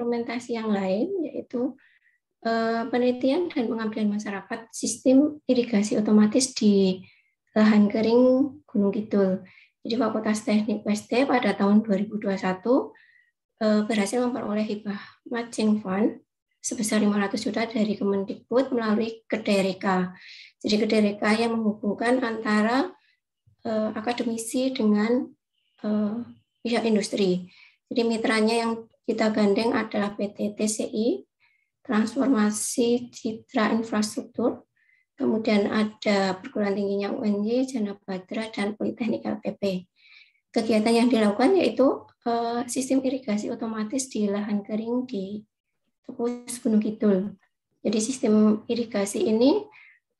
yang lain yaitu penelitian dan pengabdian masyarakat sistem irigasi otomatis di lahan kering Gunung Kidul. Jadi Fakultas Teknik UST pada tahun 2021 berhasil memperoleh hibah matching fund sebesar 500 juta dari Kemendikbud melalui Kedereka. Jadi Kedereka yang menghubungkan antara akademisi dengan pihak industri. Jadi mitranya yang kita gandeng adalah PT TCI, Transformasi Citra Infrastruktur, kemudian ada perguruan tingginya UNY, Janabadra, dan Politeknik LPP. Kegiatan yang dilakukan yaitu sistem irigasi otomatis di lahan kering di Tepus Gunung Kidul. Jadi sistem irigasi ini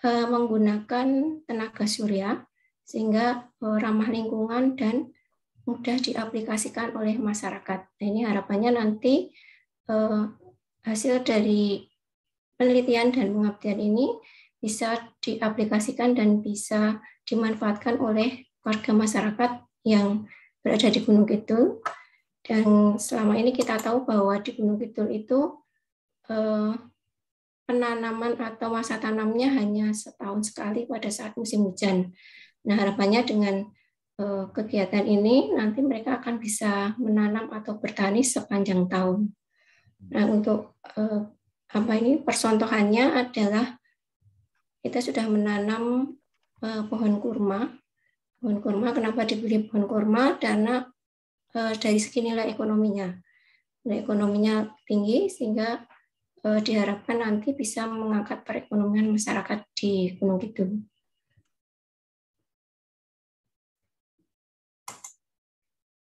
menggunakan tenaga surya sehingga ramah lingkungan dan mudah diaplikasikan oleh masyarakat. Nah, ini harapannya nanti hasil dari penelitian dan pengabdian ini bisa diaplikasikan dan bisa dimanfaatkan oleh warga masyarakat yang berada di Gunung Kidul. Dan selama ini kita tahu bahwa di Gunung Kidul itu penanaman atau masa tanamnya hanya setahun sekali pada saat musim hujan. Nah, harapannya dengan kegiatan ini nanti mereka akan bisa menanam atau bertani sepanjang tahun. Nah, untuk percontohannya adalah kita sudah menanam pohon kurma. Pohon kurma, kenapa dipilih pohon kurma? Karena dari segi nilai ekonominya. Nilai ekonominya tinggi sehingga diharapkan nanti bisa mengangkat perekonomian masyarakat di Gunung Kidul.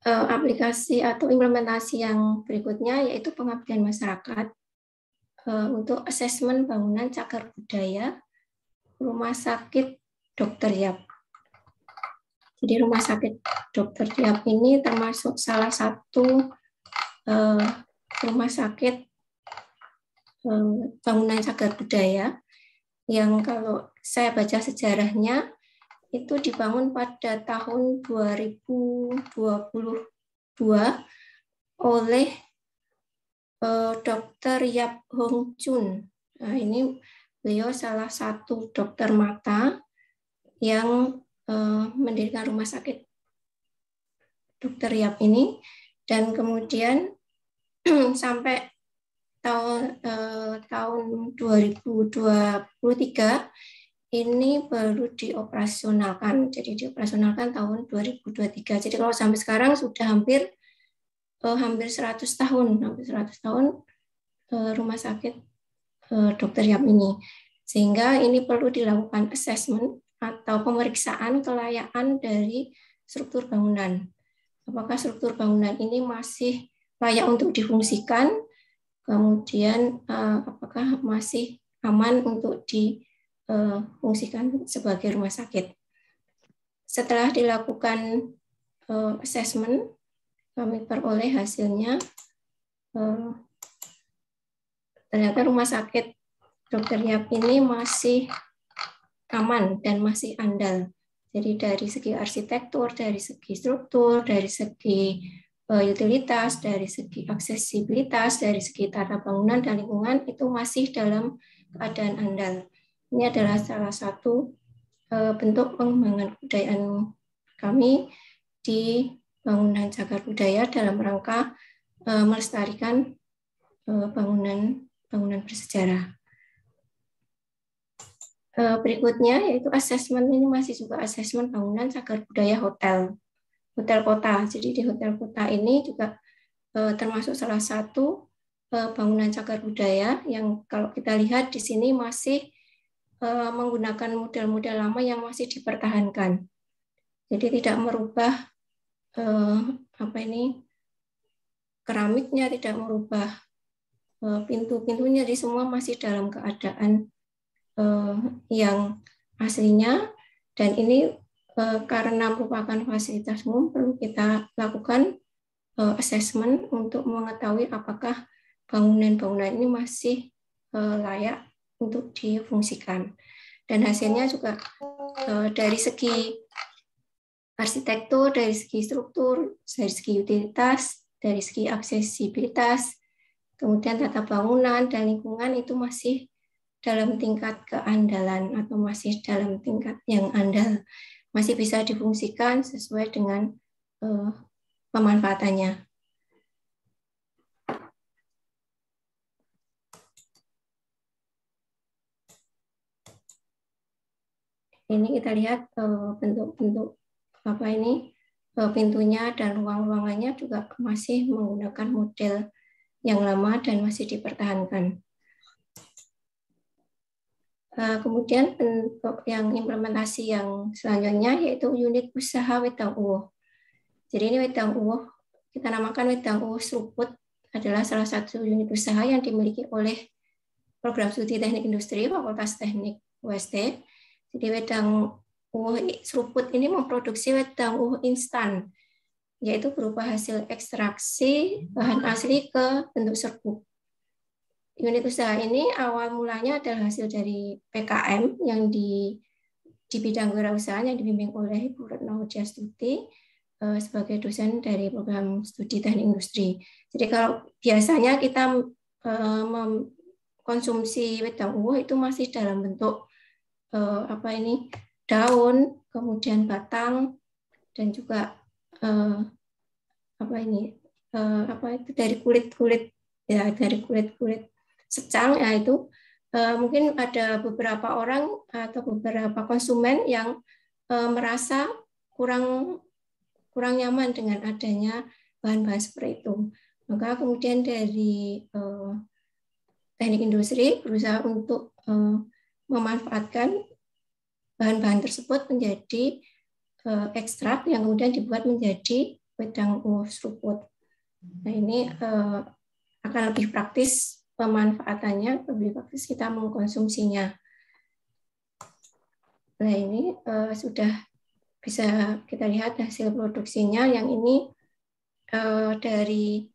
Aplikasi atau implementasi yang berikutnya yaitu pengabdian masyarakat untuk asesmen bangunan cagar budaya Rumah Sakit Dr. Yap. Jadi Rumah Sakit Dr. Yap ini termasuk salah satu rumah sakit bangunan cagar budaya yang kalau saya baca sejarahnya itu dibangun pada tahun 2022 oleh Dr. Yap Hong Chun. Nah, ini beliau salah satu dokter mata yang mendirikan rumah sakit Dr. Yap ini, dan kemudian sampai tahun 2023 ini baru dioperasionalkan. Jadi dioperasionalkan tahun 2023. Jadi kalau sampai sekarang sudah hampir 100 tahun, rumah sakit Dr. Yap ini. Sehingga ini perlu dilakukan assessment atau pemeriksaan kelayakan dari struktur bangunan. Apakah struktur bangunan ini masih layak untuk difungsikan, kemudian apakah masih aman untuk difungsikan sebagai rumah sakit. Setelah dilakukan assessment, kami peroleh hasilnya, ternyata rumah sakit Dr. Yap ini masih aman dan masih andal. Jadi dari segi arsitektur, dari segi struktur, dari segi utilitas, dari segi aksesibilitas, dari segi tata bangunan dan lingkungan itu masih dalam keadaan andal. Ini adalah salah satu bentuk pengembangan kebudayaan kami di bangunan cagar budaya dalam rangka melestarikan bangunan bersejarah. berikutnya yaitu asesmen, ini masih juga asesmen bangunan cagar budaya hotel kota. Jadi di hotel kota ini juga termasuk salah satu bangunan cagar budaya yang kalau kita lihat di sini masih menggunakan model-model lama yang masih dipertahankan. Jadi tidak merubah keramiknya, tidak merubah pintu-pintunya, jadi semua masih dalam keadaan yang aslinya. Dan ini karena merupakan fasilitas umum, perlu kita lakukan assessment untuk mengetahui apakah bangunan-bangunan ini masih layak untuk difungsikan. Dan hasilnya juga dari segi arsitektur, dari segi struktur, dari segi utilitas, dari segi aksesibilitas, kemudian tata bangunan dan lingkungan itu masih dalam tingkat keandalan atau masih dalam tingkat yang andal, masih bisa difungsikan sesuai dengan pemanfaatannya. Ini kita lihat bentuk-bentuk pintunya dan ruang-ruangannya juga masih menggunakan model yang lama dan masih dipertahankan. Kemudian bentuk yang implementasi yang selanjutnya yaitu unit usaha wedang uwuh. Jadi ini wedang uwuh, kita namakan wedang uwuh seruput, adalah salah satu unit usaha yang dimiliki oleh program studi teknik industri Fakultas Teknik UST. Jadi wedang uwuh seruput ini memproduksi wedang uwuh instan, yaitu berupa hasil ekstraksi bahan asli ke bentuk serbuk. Unit usaha ini awal mulanya adalah hasil dari PKM yang di bidang kewirausahaan yang dibimbing oleh Ibu Retno Widyastuti sebagai dosen dari program studi teknik industri. Jadi kalau biasanya kita mengkonsumsi wedang uwuh itu masih dalam bentuk daun, kemudian batang, dan juga dari kulit-kulit ya, dari kulit-kulit secang, ya itu mungkin ada beberapa orang atau beberapa konsumen yang merasa kurang nyaman dengan adanya bahan-bahan seperti itu. Maka kemudian dari teknik industri berusaha untuk memanfaatkan bahan-bahan tersebut menjadi ekstrak yang kemudian dibuat menjadi wedang uwuh seruput. Nah, ini akan lebih praktis pemanfaatannya, lebih praktis kita mengkonsumsinya. Nah, ini sudah bisa kita lihat hasil produksinya. Yang ini dari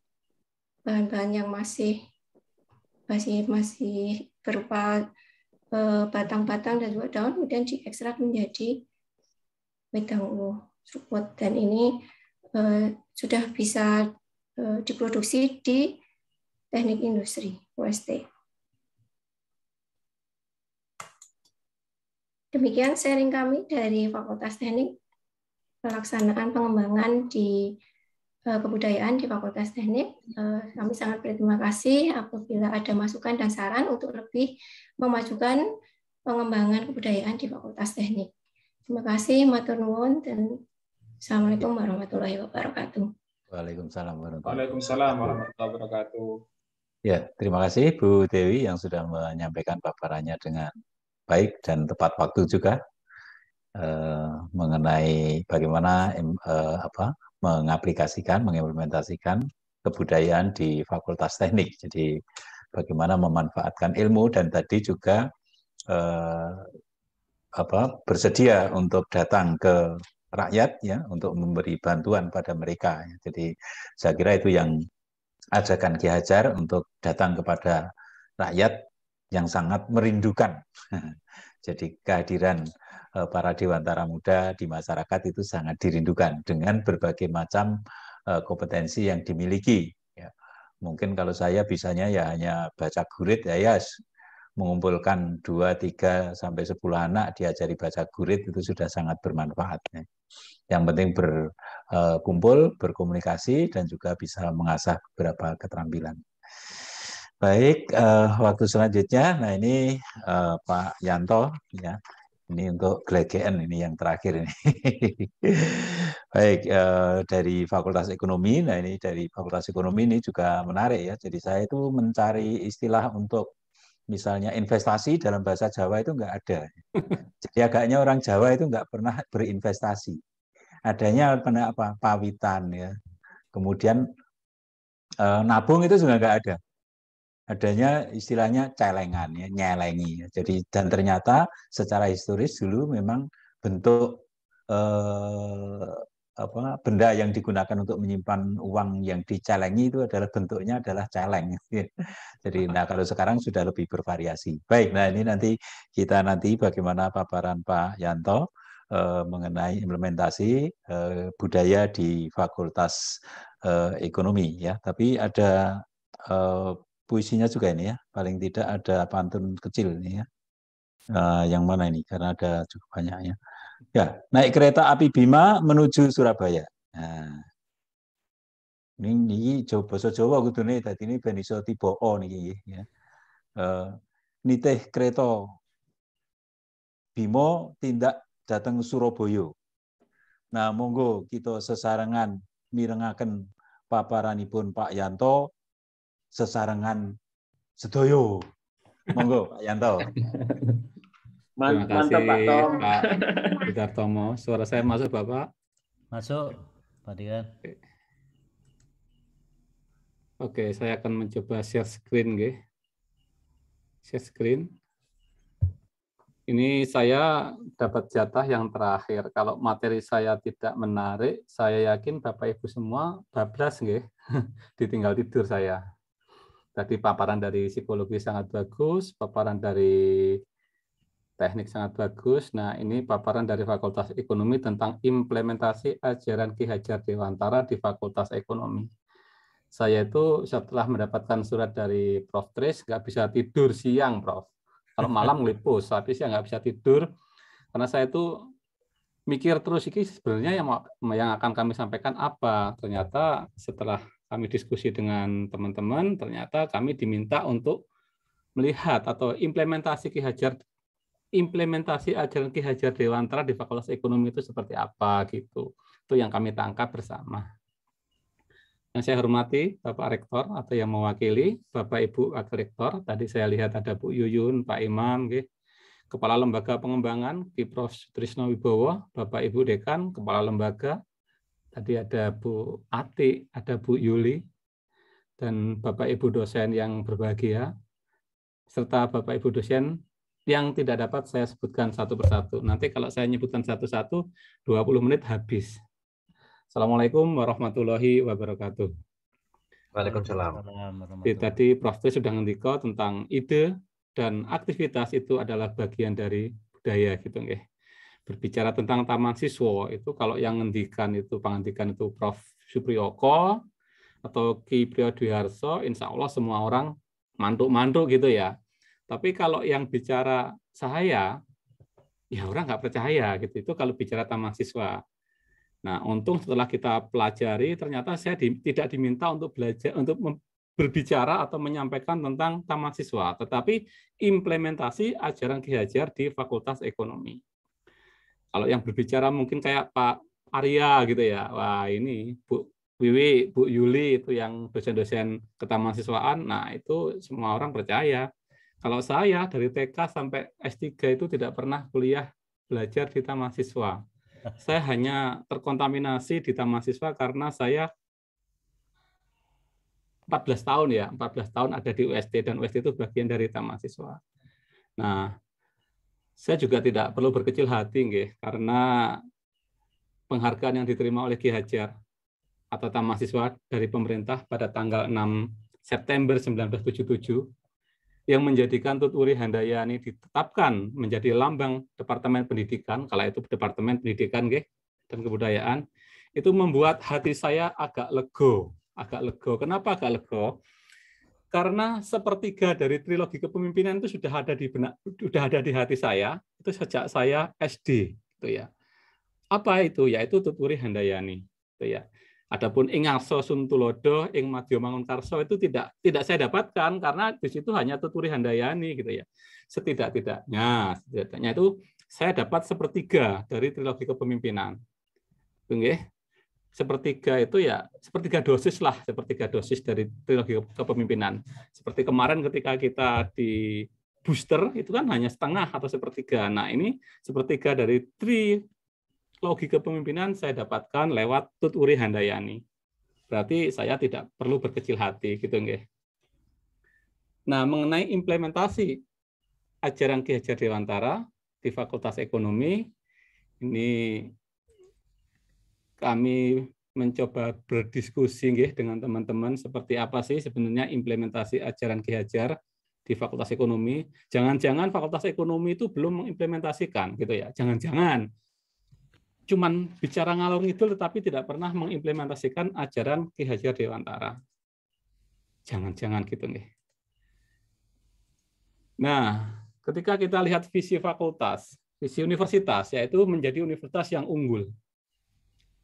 bahan-bahan yang masih berupa batang-batang dan juga daun, kemudian diekstrak menjadi wedang uwuh seruput. Dan ini sudah bisa diproduksi di teknik industri UST. Demikian sharing kami dari Fakultas Teknik, pelaksanaan pengembangan di kebudayaan di Fakultas Teknik. Kami sangat berterima kasih apabila ada masukan dan saran untuk lebih memajukan pengembangan kebudayaan di Fakultas Teknik. Terima kasih, matur nuwun, dan Assalamualaikum warahmatullahi wabarakatuh. Waalaikumsalam Waalaikumsalam warahmatullahi wabarakatuh. Ya, terima kasih Bu Dewi yang sudah menyampaikan paparannya dengan baik dan tepat waktu juga mengenai bagaimana mengaplikasikan, mengimplementasikan kebudayaan di Fakultas Teknik. Jadi bagaimana memanfaatkan ilmu dan tadi juga bersedia untuk datang ke rakyat ya untuk memberi bantuan pada mereka. Jadi saya kira itu yang ajakan Ki Hajar untuk datang kepada rakyat yang sangat merindukan. Jadi kehadiran para Dewantara Muda di masyarakat itu sangat dirindukan dengan berbagai macam kompetensi yang dimiliki. Ya, mungkin kalau saya bisanya ya hanya baca gurit ya mengumpulkan 2, 3, sampai 10 anak diajari baca gurit itu sudah sangat bermanfaat. Ya. Yang penting berkumpul, berkomunikasi, dan juga bisa mengasah beberapa keterampilan. Baik, waktu selanjutnya, nah ini Pak Yanto, ya, ini untuk GLGN ini yang terakhir ini. Baik, dari Fakultas Ekonomi, nah ini dari Fakultas Ekonomi ini juga menarik ya. Jadi saya itu mencari istilah untuk misalnya investasi dalam bahasa Jawa itu nggak ada. Jadi agaknya orang Jawa itu nggak pernah berinvestasi. Adanya apa? Pawitan ya. Kemudian nabung itu juga nggak ada. Adanya istilahnya celengan ya, nyelengi. Jadi dan ternyata secara historis dulu memang bentuk benda yang digunakan untuk menyimpan uang yang dicelengi itu adalah bentuknya adalah celeng. Jadi nah kalau sekarang sudah lebih bervariasi. Baik, nah ini nanti kita bagaimana paparan Pak Yanto mengenai implementasi budaya di Fakultas Ekonomi ya. Tapi ada puisinya juga ini ya, paling tidak ada pantun kecil ini ya. Yang mana ini? Karena ada cukup banyak ya. Ya, naik kereta api Bima menuju Surabaya. Nah, ini basa Jawa kudune dadi ini ben iso tiba niki ya. Nitih kereta Bima tindak dateng Surabaya. Nah, monggo kita sesarengan mirengaken paparanipun Pak Yanto sesarengan sedaya. Monggo Pak Yanto. Terima kasih Pak Widartomo. Suara saya masuk Bapak? Masuk, Pak Dian. Oke, saya akan mencoba share screen, nggih. Share screen. Ini saya dapat jatah yang terakhir. Kalau materi saya tidak menarik, saya yakin Bapak Ibu semua bablas, nggih. Ditinggal tidur saya. Tadi paparan dari psikologi sangat bagus, paparan dari teknik sangat bagus. Nah, ini paparan dari Fakultas Ekonomi tentang implementasi ajaran Ki Hajar Dewantara di Fakultas Ekonomi. Saya itu setelah mendapatkan surat dari Prof. Tris, nggak bisa tidur siang, Prof. Kalau malam ngelipus, tapi siang nggak bisa tidur, karena saya itu mikir terus, ini sebenarnya yang akan kami sampaikan apa. Ternyata setelah kami diskusi dengan teman-teman, ternyata kami diminta untuk melihat atau implementasi ajaran Ki Hajar Dewantara di Fakultas Ekonomi itu seperti apa gitu. Itu yang kami tangkap bersama. Yang saya hormati Bapak Rektor atau yang mewakili Bapak Ibu Wakil Rektor. Tadi saya lihat ada Bu Yuyun, Pak Imam, Kepala Lembaga Pengembangan Ki Prof. Sutrisno Wibowo, Bapak Ibu Dekan, Kepala Lembaga. Tadi ada Bu Ati, ada Bu Yuli, dan Bapak Ibu dosen yang berbahagia, serta Bapak Ibu dosen yang tidak dapat saya sebutkan satu persatu. Nanti kalau saya nyebutkan satu-satu, 20 menit habis. Assalamualaikum warahmatullahi wabarakatuh. Waalaikumsalam. Tadi Prof. Tris sudah ngendika tentang ide dan aktivitas itu adalah bagian dari budaya gitu nggih. Berbicara tentang taman siswa itu kalau yang ngendikan itu pangandikan itu Prof. Supriyoko atau Ki Priyodwiharso, insya Allah semua orang mantuk-mantuk gitu ya. Tapi kalau yang bicara saya, ya orang nggak percaya gitu. Itu kalau bicara taman siswa. Nah, untung setelah kita pelajari, ternyata saya tidak diminta untuk belajar, untuk berbicara atau menyampaikan tentang taman siswa, tetapi implementasi ajaran Ki Hajar di Fakultas Ekonomi. Kalau yang berbicara mungkin kayak Pak Arya gitu ya, wah ini Bu Wiwi, Bu Yuli itu yang dosen-dosen ketamasiswaan, nah itu semua orang percaya. Kalau saya dari TK sampai S3 itu tidak pernah kuliah belajar di taman siswa. Saya hanya terkontaminasi di taman siswa karena saya 14 tahun ya, 14 tahun ada di UST dan UST itu bagian dari taman siswa. Nah, saya juga tidak perlu berkecil hati nggih, karena penghargaan yang diterima oleh Ki Hajar atau taman siswa dari pemerintah pada tanggal 6 September 1977 yang menjadikan Tuturi Handayani ditetapkan menjadi lambang Departemen Pendidikan, kala itu Departemen Pendidikan dan Kebudayaan, itu membuat hati saya agak lego. Kenapa agak lego? Karena sepertiga dari trilogi kepemimpinan itu sudah ada di hati saya itu sejak saya SD, gitu ya. Apa itu? Yaitu Tuturi Handayani, gitu ya. Adapun ing ngarsa suntulodo, ing madya mangunkarsa itu tidak saya dapatkan karena di situ hanya tuturi handayani gitu ya. Setidak-tidaknya itu saya dapat sepertiga dari trilogi kepemimpinan. Nggih. Sepertiga itu ya sepertiga dosis dari trilogi kepemimpinan. Seperti kemarin ketika kita di booster itu kan hanya setengah atau sepertiga. Nah, ini sepertiga dari trilogi kepemimpinan saya dapatkan lewat tuturi handayani. Berarti saya tidak perlu berkecil hati gitu nggih. Nah, mengenai implementasi ajaran Ki Hajar Dewantara di Fakultas Ekonomi, ini kami mencoba berdiskusi nggih dengan teman-teman seperti apa sih sebenarnya implementasi ajaran Ki Hajar di Fakultas Ekonomi. Jangan-jangan Fakultas Ekonomi itu belum mengimplementasikan gitu ya. Jangan-jangan cuman bicara ngalor ngidul tetapi tidak pernah mengimplementasikan ajaran Ki Hajar Dewantara. Jangan-jangan gitu nih. Nah, ketika kita lihat visi fakultas, visi universitas yaitu menjadi universitas yang unggul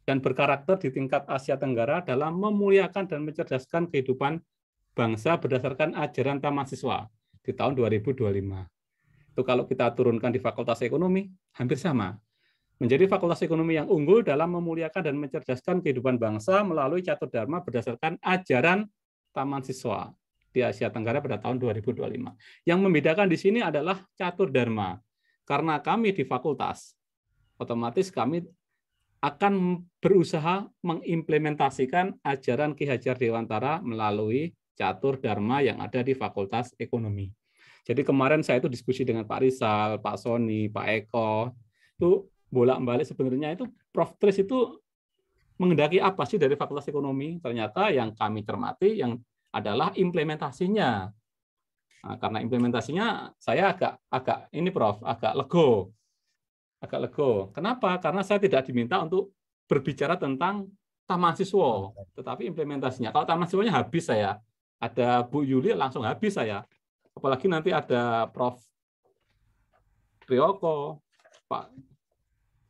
dan berkarakter di tingkat Asia Tenggara dalam memuliakan dan mencerdaskan kehidupan bangsa berdasarkan ajaran taman siswa di tahun 2025. Itu kalau kita turunkan di Fakultas Ekonomi, hampir sama. Menjadi Fakultas Ekonomi yang unggul dalam memuliakan dan mencerdaskan kehidupan bangsa melalui catur dharma berdasarkan ajaran taman siswa di Asia Tenggara pada tahun 2025. Yang membedakan di sini adalah catur dharma. Karena kami di fakultas, otomatis kami akan berusaha mengimplementasikan ajaran Ki Hajar Dewantara melalui catur dharma yang ada di Fakultas Ekonomi. Jadi kemarin saya itu diskusi dengan Pak Rizal, Pak Sony, Pak Eko, itu bolak-balik sebenarnya itu Prof. Tris itu menghendaki apa sih dari Fakultas Ekonomi? Ternyata yang kami cermati yang adalah implementasinya. Nah, karena implementasinya saya agak ini Prof, agak lego. Kenapa? Karena saya tidak diminta untuk berbicara tentang taman siswa, tetapi implementasinya. Kalau taman siswanya habis saya, ada Bu Yuli langsung habis saya. Apalagi nanti ada Prof. Priyoko, Pak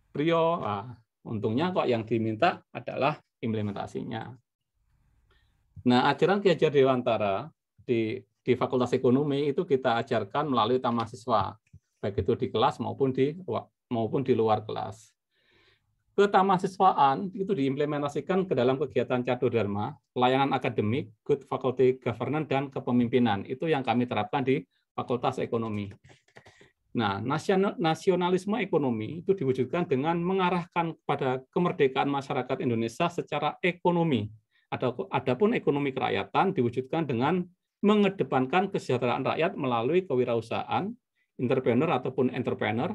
Priyo. Nah, untungnya kok yang diminta adalah implementasinya. Nah, ajaran Ki Hajar Dewantara di Fakultas Ekonomi itu kita ajarkan melalui taman siswa, baik itu di kelas maupun di luar kelas. Ketamasiswaan itu diimplementasikan ke dalam kegiatan catur dharma, pelayanan akademik, good faculty governance, dan kepemimpinan. Itu yang kami terapkan di Fakultas Ekonomi. Nah, nasionalisme ekonomi itu diwujudkan dengan mengarahkan pada kemerdekaan masyarakat Indonesia secara ekonomi. Adapun ekonomi kerakyatan diwujudkan dengan mengedepankan kesejahteraan rakyat melalui kewirausahaan, entrepreneur,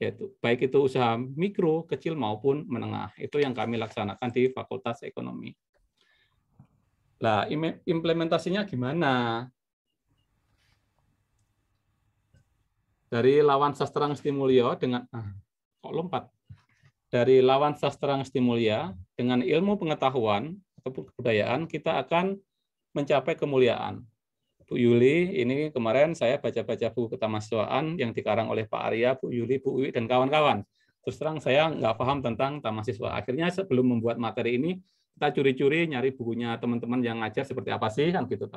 yaitu baik itu usaha mikro, kecil maupun menengah. Itu yang kami laksanakan di Fakultas Ekonomi. Nah, implementasinya gimana? Dari Lawan Sastra Ngesti Mulya dengan Dari Lawan Sastra Ngesti Mulya dengan ilmu pengetahuan atau kebudayaan kita akan mencapai kemuliaan. Bu Yuli, ini kemarin saya baca-baca buku ketamasiswaan yang dikarang oleh Pak Arya, Bu Yuli, Bu Uwi, dan kawan-kawan. Terus terang saya nggak paham tentang tamasiswa. Akhirnya sebelum membuat materi ini, kita curi-curi nyari bukunya teman-teman yang ngajar seperti apa sih, kan gitu.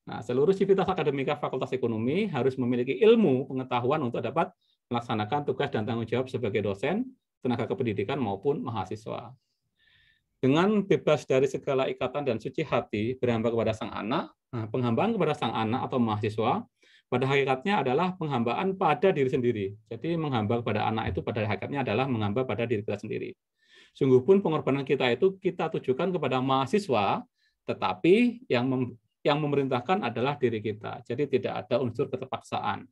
Nah, seluruh sivitas akademika Fakultas Ekonomi harus memiliki ilmu pengetahuan untuk dapat melaksanakan tugas dan tanggung jawab sebagai dosen, tenaga kependidikan maupun mahasiswa. Dengan bebas dari segala ikatan dan suci hati berhamba kepada sang anak, penghambaan kepada sang anak atau mahasiswa pada hakikatnya adalah penghambaan pada diri sendiri. Jadi menghamba kepada anak itu pada hakikatnya adalah menghamba pada diri kita sendiri. Sungguh pun pengorbanan kita itu kita tujukan kepada mahasiswa, tetapi yang memerintahkan adalah diri kita. Jadi tidak ada unsur keterpaksaan.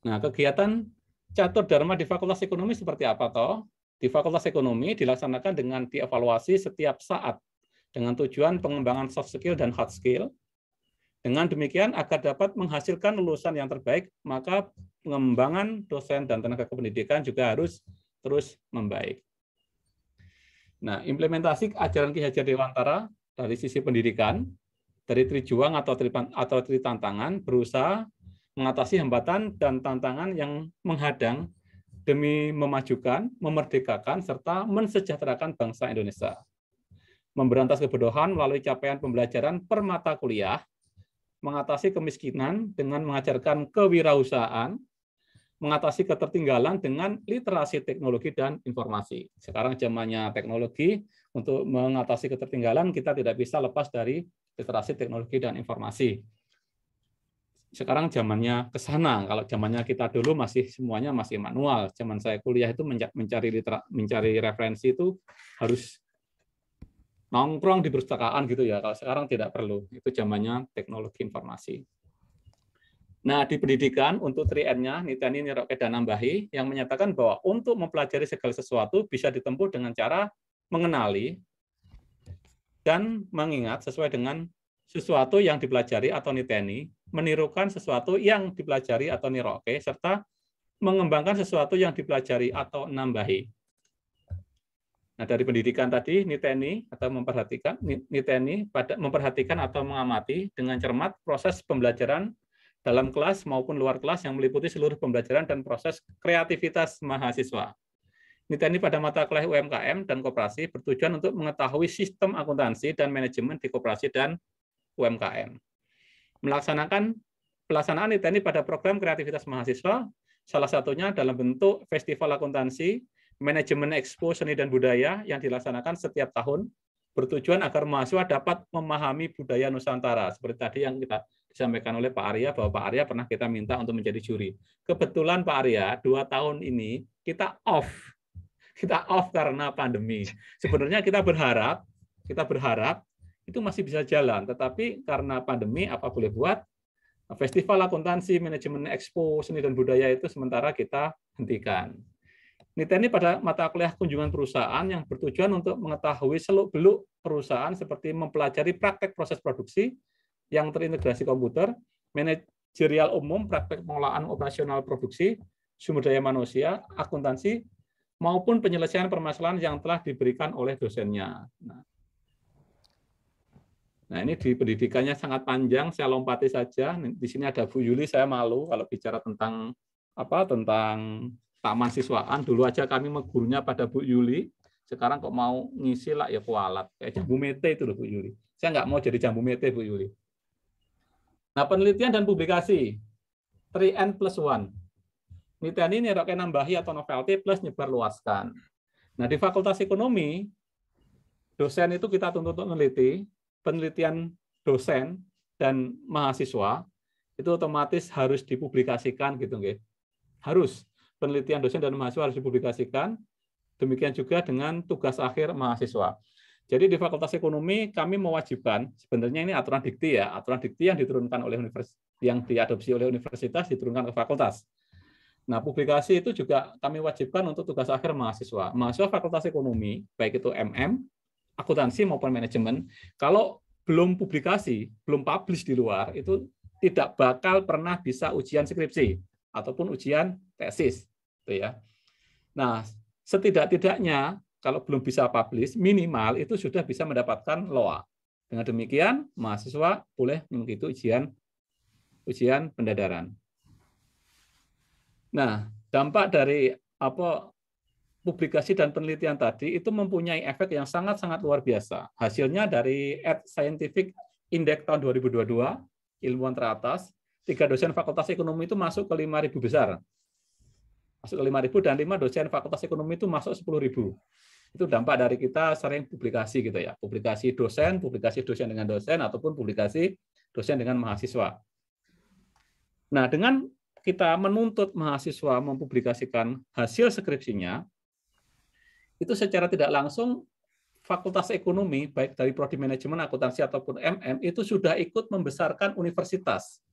Nah, kegiatan catur dharma di Fakultas Ekonomi seperti apa toh? Di Fakultas Ekonomi dilaksanakan dengan dievaluasi setiap saat dengan tujuan pengembangan soft skill dan hard skill. Dengan demikian agar dapat menghasilkan lulusan yang terbaik, maka pengembangan dosen dan tenaga kependidikan juga harus terus membaik. Nah, implementasi ajaran Ki Hajar Dewantara dari sisi pendidikan, dari Trijuang atau Tri Tantangan, berusaha mengatasi hambatan dan tantangan yang menghadang demi memajukan, memerdekakan, serta mensejahterakan bangsa Indonesia. Memberantas kebodohan melalui capaian pembelajaran per mata kuliah, mengatasi kemiskinan dengan mengajarkan kewirausahaan, mengatasi ketertinggalan dengan literasi teknologi dan informasi. Sekarang zamannya teknologi, untuk mengatasi ketertinggalan kita tidak bisa lepas dari literasi teknologi dan informasi. Sekarang zamannya ke sana. Kalau zamannya kita dulu semuanya masih manual. Zaman saya kuliah itu mencari referensi itu harus nongkrong di perpustakaan gitu ya. Kalau sekarang tidak perlu. Itu zamannya teknologi informasi. Nah, di pendidikan untuk 3N-nya, Niteni, Niroke, dan Nambahi, yang menyatakan bahwa untuk mempelajari segala sesuatu bisa ditempuh dengan cara mengenali dan mengingat sesuai dengan sesuatu yang dipelajari atau niteni, menirukan sesuatu yang dipelajari atau niroke, serta mengembangkan sesuatu yang dipelajari atau nambahi. Nah, dari pendidikan tadi, niteni atau memperhatikan atau mengamati dengan cermat proses pembelajaran dalam kelas maupun luar kelas yang meliputi seluruh pembelajaran dan proses kreativitas mahasiswa. Niteni pada mata kuliah UMKM dan koperasi bertujuan untuk mengetahui sistem akuntansi dan manajemen di koperasi dan UMKM. Pelaksanaan niteni pada program kreativitas mahasiswa, salah satunya dalam bentuk festival akuntansi, manajemen expo seni dan budaya yang dilaksanakan setiap tahun, bertujuan agar mahasiswa dapat memahami budaya Nusantara. Seperti tadi yang kita disampaikan oleh Pak Arya, bahwa Pak Arya pernah kita minta untuk menjadi juri. Kebetulan Pak Arya, 2 tahun ini kita off karena pandemi. Sebenarnya kita berharap itu masih bisa jalan, tetapi karena pandemi apa boleh buat, festival akuntansi, manajemen expo, seni dan budaya itu sementara kita hentikan. Niteni pada mata kuliah kunjungan perusahaan yang bertujuan untuk mengetahui seluk-beluk perusahaan seperti mempelajari praktek proses produksi yang terintegrasi komputer, manajerial umum, praktek pengelolaan operasional produksi, sumber daya manusia, akuntansi, maupun penyelesaian permasalahan yang telah diberikan oleh dosennya. Nah, ini di pendidikannya sangat panjang, saya lompati saja. Di sini ada Bu Yuli, saya malu kalau bicara tentang taman siswaan. Dulu aja kami gurunya pada Bu Yuli, sekarang kok mau ngisi lah ya kualat. Kayak Jambu Mete itu loh Bu Yuli. Saya nggak mau jadi Jambu Mete Bu Yuli. Nah, penelitian dan publikasi 3N+1. Niteni, Niroke, Nambahi atau novelty plus nyebar luaskan. Nah, di Fakultas Ekonomi, dosen itu kita tuntut untuk meneliti, penelitian dosen dan mahasiswa itu otomatis harus dipublikasikan gitu nggih. Harus penelitian dosen dan mahasiswa harus dipublikasikan. Demikian juga dengan tugas akhir mahasiswa. Jadi di Fakultas Ekonomi kami mewajibkan, sebenarnya ini aturan dikti ya, aturan dikti yang diturunkan oleh yang diadopsi oleh universitas diturunkan ke fakultas. Nah, publikasi itu juga kami wajibkan untuk tugas akhir mahasiswa. Mahasiswa Fakultas Ekonomi, baik itu MM, akuntansi maupun manajemen, kalau belum publikasi, belum publish di luar, itu tidak bakal pernah bisa ujian skripsi ataupun ujian tesis. Gitu ya. Nah, setidak-tidaknya kalau belum bisa publish, minimal itu sudah bisa mendapatkan LOA. Dengan demikian, mahasiswa boleh mengikuti ujian pendadaran. Nah, dampak dari publikasi dan penelitian tadi itu mempunyai efek yang sangat-sangat luar biasa. Hasilnya dari Scientific Index tahun 2022, ilmuwan teratas, 3 dosen Fakultas Ekonomi itu masuk ke 5.000 besar. Masuk ke 5.000 dan 5 dosen Fakultas Ekonomi itu masuk 10.000. Itu dampak dari kita sering publikasi gitu ya. Publikasi dosen dengan dosen, ataupun publikasi dosen dengan mahasiswa. Nah, dengan kita menuntut mahasiswa mempublikasikan hasil skripsinya, itu secara tidak langsung Fakultas Ekonomi, baik dari Prodi Manajemen, Akuntansi, ataupun MM, itu sudah ikut membesarkan universitas.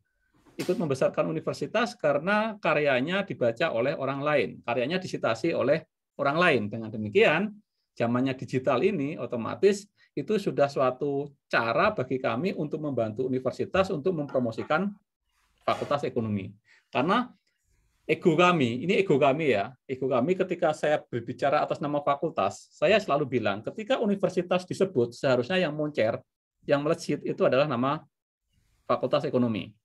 Ikut membesarkan universitas karena karyanya dibaca oleh orang lain, karyanya disitasi oleh orang lain. Dengan demikian, zamannya digital ini otomatis itu sudah suatu cara bagi kami untuk membantu universitas untuk mempromosikan Fakultas Ekonomi. Karena ego kami ya, ego kami ketika saya berbicara atas nama fakultas, saya selalu bilang ketika universitas disebut, seharusnya yang moncer, yang melejit itu adalah nama Fakultas Ekonomi.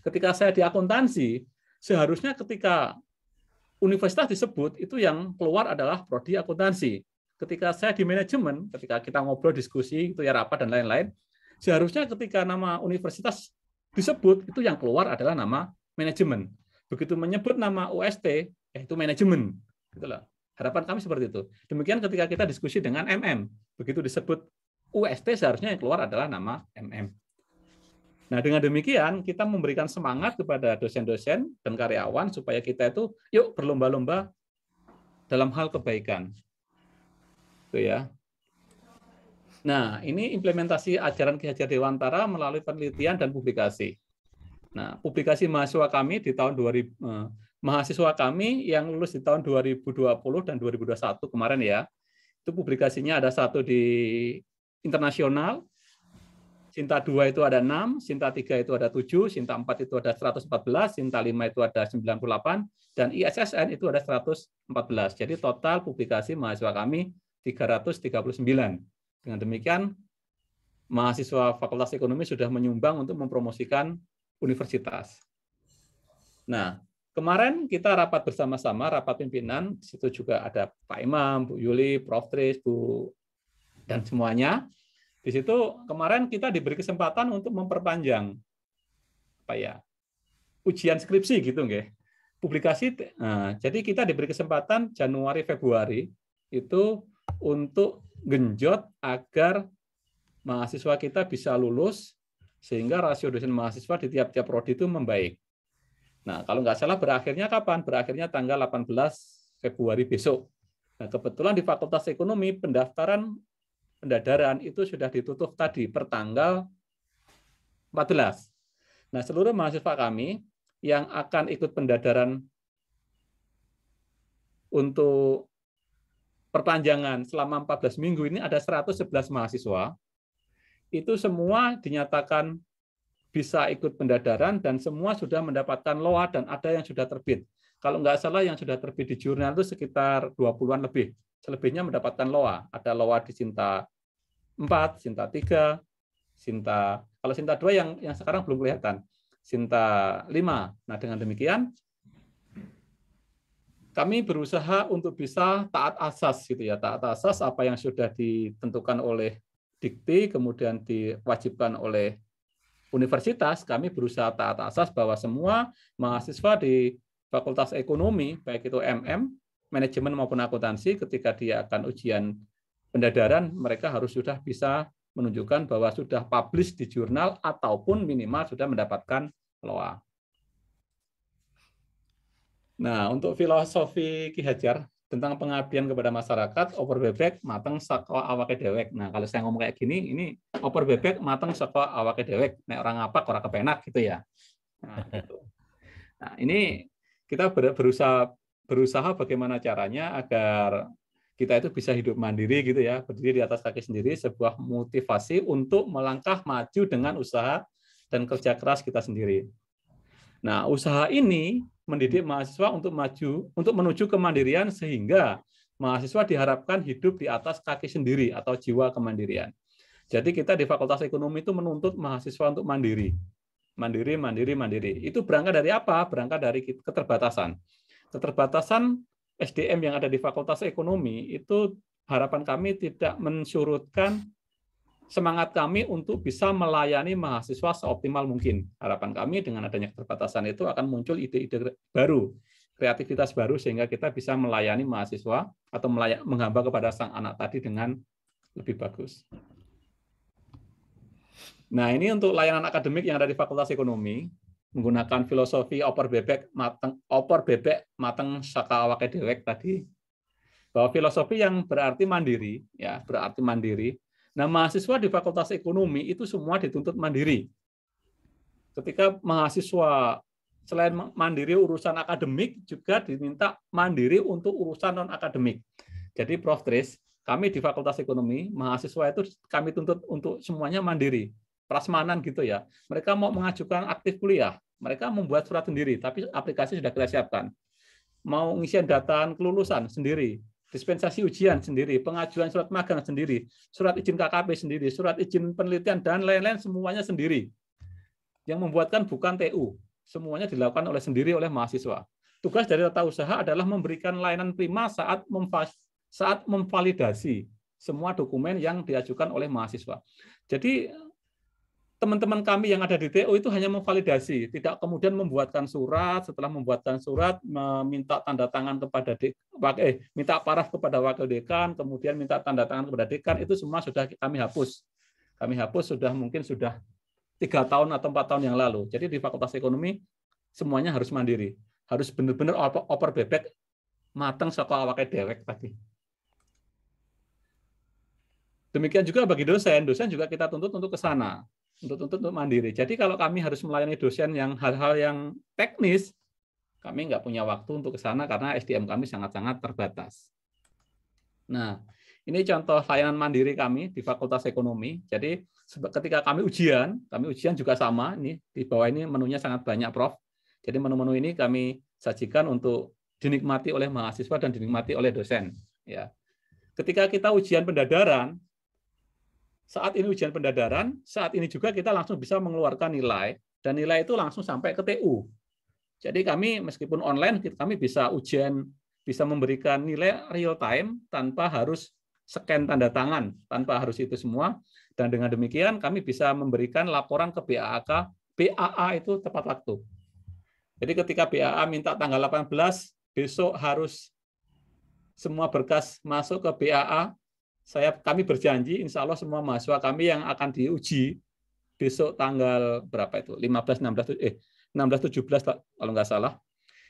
Ketika saya di akuntansi, seharusnya ketika universitas disebut, itu yang keluar adalah prodi akuntansi. Ketika saya di manajemen, ketika kita ngobrol, diskusi, itu ya rapat dan lain-lain, seharusnya ketika nama universitas disebut, itu yang keluar adalah nama manajemen. Begitu menyebut nama UST, itu manajemen. Itulah. Harapan kami seperti itu. Demikian ketika kita diskusi dengan MM, begitu disebut UST, seharusnya yang keluar adalah nama MM. Nah, dengan demikian kita memberikan semangat kepada dosen-dosen dan karyawan supaya kita itu yuk berlomba-lomba dalam hal kebaikan. Itu ya. Nah, ini implementasi ajaran Ki Hajar Dewantara melalui penelitian dan publikasi. Nah, publikasi mahasiswa kami di tahun 2000, mahasiswa kami yang lulus di tahun 2020 dan 2021 kemarin ya, itu publikasinya ada 1 di internasional, Sinta 2 itu ada 6, Sinta 3 itu ada 7, Sinta 4 itu ada 114, Sinta 5 itu ada 98, dan ISSN itu ada 114. Jadi total publikasi mahasiswa kami 339. Dengan demikian, mahasiswa Fakultas Ekonomi sudah menyumbang untuk mempromosikan universitas. Nah, kemarin kita rapat bersama-sama, rapat pimpinan, di situ juga ada Pak Imam, Bu Yuli, Prof. Tris, Bu, dan semuanya. Di situ kemarin kita diberi kesempatan untuk memperpanjang ujian skripsi gitu nggih. Publikasi. Nah, jadi kita diberi kesempatan Januari Februari itu untuk genjot agar mahasiswa kita bisa lulus sehingga rasio dosen mahasiswa di tiap-tiap prodi itu membaik. Nah, kalau nggak salah berakhirnya kapan? Berakhirnya tanggal 18 Februari besok. Nah, kebetulan di Fakultas Ekonomi pendaftaran itu sudah ditutup tadi per tanggal 14. Nah, seluruh mahasiswa kami yang akan ikut pendaftaran untuk perpanjangan selama 14 minggu ini ada 111 mahasiswa. Itu semua dinyatakan bisa ikut pendaftaran dan semua sudah mendapatkan LOA dan ada yang sudah terbit. Kalau nggak salah yang sudah terbit di jurnal itu sekitar 20-an lebih. Selebihnya mendapatkan LOA. Ada LOA di Sinta 4, Sinta 3, Sinta, kalau Sinta 2 yang sekarang belum kelihatan, Sinta 5. Nah, dengan demikian kami berusaha untuk bisa taat asas gitu ya, taat asas apa yang sudah ditentukan oleh Dikti, kemudian diwajibkan oleh universitas, kami berusaha taat asas bahwa semua mahasiswa di Fakultas Ekonomi, baik itu MM, manajemen maupun akuntansi, ketika dia akan ujian pendadaran, mereka harus sudah bisa menunjukkan bahwa sudah publish di jurnal ataupun minimal sudah mendapatkan LOA. Nah, untuk filosofi Ki Hajar tentang pengabdian kepada masyarakat, oper bebek mateng saka awake dewek. Nah, kalau saya ngomong kayak gini, ini oper bebek mateng saka awake dewek. Nek orang ngapak ora kepenak gitu ya. Nah, gitu. Nah, ini kita berusaha bagaimana caranya agar kita itu bisa hidup mandiri gitu ya, berdiri di atas kaki sendiri, sebuah motivasi untuk melangkah maju dengan usaha dan kerja keras kita sendiri. Nah, usaha ini mendidik mahasiswa untuk menuju kemandirian sehingga mahasiswa diharapkan hidup di atas kaki sendiri atau jiwa kemandirian. Jadi kita di Fakultas Ekonomi itu menuntut mahasiswa untuk mandiri. Mandiri. Itu berangkat dari apa? Berangkat dari keterbatasan. Keterbatasan SDM yang ada di Fakultas Ekonomi itu harapan kami tidak mensurutkan semangat kami untuk bisa melayani mahasiswa seoptimal mungkin. Harapan kami dengan adanya keterbatasan itu akan muncul ide-ide baru, kreativitas baru sehingga kita bisa melayani mahasiswa atau menghamba kepada sang anak tadi dengan lebih bagus. Nah, ini untuk layanan akademik yang ada di Fakultas Ekonomi menggunakan filosofi oper bebek mateng saka awake dewek tadi. Bahwa filosofi yang berarti mandiri, ya, berarti mandiri. Nah, mahasiswa di Fakultas Ekonomi itu semua dituntut mandiri. Ketika mahasiswa selain mandiri urusan akademik, juga diminta mandiri untuk urusan non-akademik. Jadi, Prof. Tris, kami di Fakultas Ekonomi, mahasiswa itu kami tuntut untuk semuanya mandiri. Prasmanan gitu ya. Mereka mau mengajukan aktif kuliah, mereka membuat surat sendiri, tapi aplikasi sudah kita siapkan. Mau ngisian data kelulusan sendiri, dispensasi ujian sendiri, pengajuan surat magang sendiri, surat izin KKP sendiri, surat izin penelitian, dan lain-lain semuanya sendiri. Yang membuatkan bukan TU, semuanya dilakukan oleh mahasiswa. tugas dari tata usaha adalah memberikan layanan prima saat memvalidasi semua dokumen yang diajukan oleh mahasiswa. Jadi teman-teman kami yang ada di TU itu hanya memvalidasi, tidak kemudian membuatkan surat, setelah membuatkan surat meminta tanda tangan kepada minta paraf kepada wakil dekan, kemudian minta tanda tangan kepada dekan, itu semua sudah kami hapus. Kami hapus mungkin sudah 3 tahun atau 4 tahun yang lalu. Jadi di Fakultas Ekonomi semuanya harus mandiri, harus benar-benar oper bebek matang saka awake dewek tadi. Demikian juga bagi dosen juga kita tuntut untuk ke sana. Untuk mandiri. Jadi kalau kami harus melayani dosen yang hal-hal yang teknis, kami nggak punya waktu untuk ke sana karena SDM kami sangat-sangat terbatas. Nah, ini contoh layanan mandiri kami di Fakultas Ekonomi. Jadi ketika kami ujian juga sama. Ini di bawah ini menunya sangat banyak, Prof. Jadi menu-menu ini kami sajikan untuk dinikmati oleh mahasiswa dan dinikmati oleh dosen. Ya. Ketika kita ujian pendadaran, saat ini juga kita langsung bisa mengeluarkan nilai, dan nilai itu langsung sampai ke TU. Jadi kami meskipun online, kami bisa ujian, bisa memberikan nilai real time tanpa harus scan tanda tangan, tanpa harus itu semua. Dan dengan demikian kami bisa memberikan laporan ke BAA itu tepat waktu. Jadi ketika BAA minta tanggal 18, besok harus semua berkas masuk ke BAA, kami berjanji, insya Allah semua mahasiswa kami yang akan diuji besok tanggal berapa itu, 16-17 kalau nggak salah,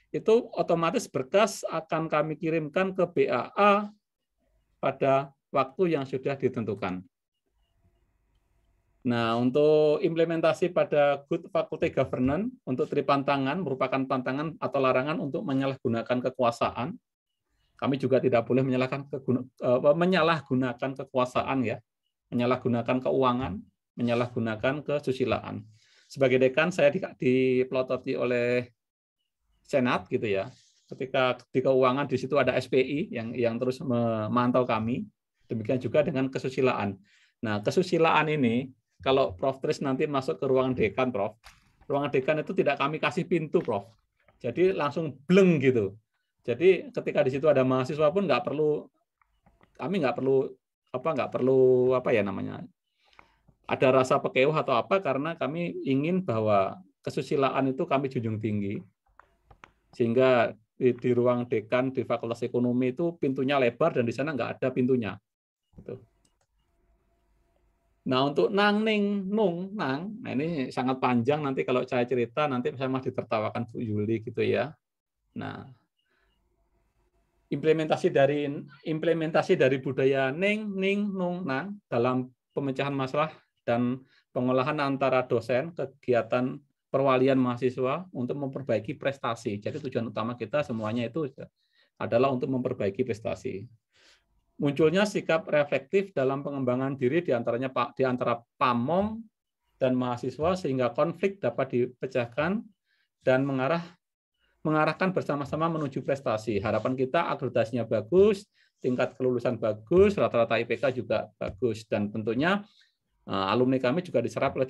itu otomatis berkas akan kami kirimkan ke BAA pada waktu yang sudah ditentukan. Nah, untuk implementasi pada Good Faculty Governance untuk tripantangan merupakan pantangan atau larangan untuk menyalahgunakan kekuasaan. Kami juga tidak boleh menyalahgunakan kekuasaan, ya, menyalahgunakan keuangan, menyalahgunakan kesusilaan. Sebagai dekan, saya dipelototi oleh Senat, gitu ya. Ketika di keuangan di situ ada SPI yang terus memantau kami. Demikian juga dengan kesusilaan. Nah, kesusilaan ini, kalau Prof Tris nanti masuk ke ruangan dekan, Prof, ruangan dekan itu tidak kami kasih pintu, Prof. Jadi langsung bleng gitu. Jadi ketika di situ ada mahasiswa pun nggak perlu ada rasa pekeuh atau apa, karena kami ingin bahwa kesusilaan itu kami junjung tinggi, sehingga di ruang dekan di Fakultas Ekonomi itu pintunya lebar dan di sana nggak ada pintunya. Gitu. Nah, untuk nang ning nung nang, nah ini sangat panjang, nanti kalau saya cerita nanti saya masih ditertawakan Bu Yuli gitu ya. Nah, implementasi dari budaya ning nung nang dalam pemecahan masalah dan pengolahan antara dosen, kegiatan perwalian mahasiswa untuk memperbaiki prestasi. Jadi tujuan utama kita semuanya itu adalah untuk memperbaiki prestasi. Munculnya sikap reflektif dalam pengembangan diri di antara pamong dan mahasiswa sehingga konflik dapat dipecahkan dan mengarahkan bersama-sama menuju prestasi. Harapan kita akreditasinya bagus, tingkat kelulusan bagus, rata-rata IPK juga bagus, dan tentunya alumni kami juga diserap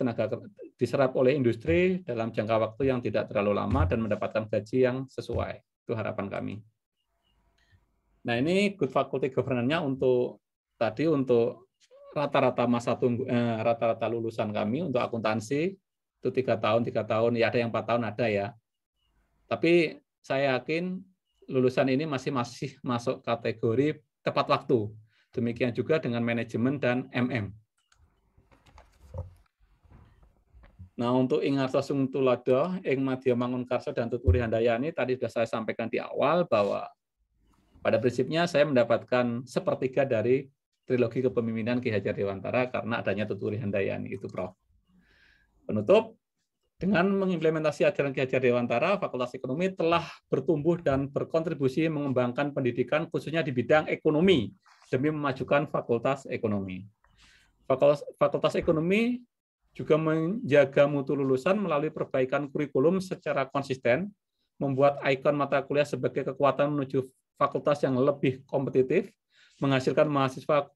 oleh industri dalam jangka waktu yang tidak terlalu lama dan mendapatkan gaji yang sesuai. Itu harapan kami. Nah, ini Good Faculty Governance-nya untuk rata-rata rata-rata lulusan kami untuk akuntansi itu 3 tahun, ya ada yang 4 tahun ada ya. Tapi saya yakin lulusan ini masih masuk kategori tepat waktu. Demikian juga dengan manajemen dan MM. Nah, untuk ing arsa sung tulodo, ing madya mangunkarsa dan tuturi handayani, tadi sudah saya sampaikan di awal bahwa pada prinsipnya saya mendapatkan sepertiga dari trilogi kepemimpinan Ki Hajar Dewantara karena adanya tuturi handayani itu, Prof. Penutup, dengan mengimplementasi ajaran Ki Hajar Dewantara, Fakultas Ekonomi telah bertumbuh dan berkontribusi mengembangkan pendidikan khususnya di bidang ekonomi demi memajukan Fakultas Ekonomi. Fakultas Ekonomi juga menjaga mutu lulusan melalui perbaikan kurikulum secara konsisten, membuat ikon mata kuliah sebagai kekuatan menuju fakultas yang lebih kompetitif, menghasilkan mahasiswa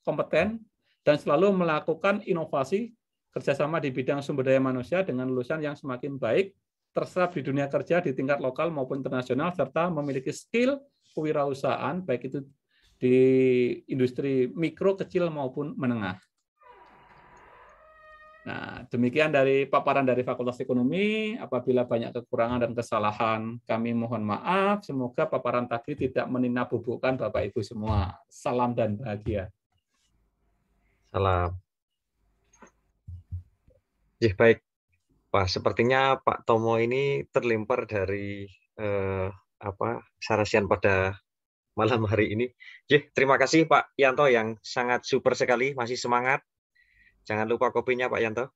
kompeten, dan selalu melakukan inovasi kerjasama di bidang sumber daya manusia dengan lulusan yang semakin baik terserap di dunia kerja di tingkat lokal maupun internasional, serta memiliki skill kewirausahaan, baik itu di industri mikro, kecil, maupun menengah. Nah, demikian dari paparan dari Fakultas Ekonomi. Apabila banyak kekurangan dan kesalahan, kami mohon maaf. Semoga paparan tadi tidak meninabobokan Bapak Ibu semua. Salam dan bahagia. Salam. Ya, baik. Wah, sepertinya Pak Tomo ini terlempar dari sarasian pada malam hari ini. Terima kasih Pak Yanto yang sangat super sekali, masih semangat. Jangan lupa kopinya Pak Yanto.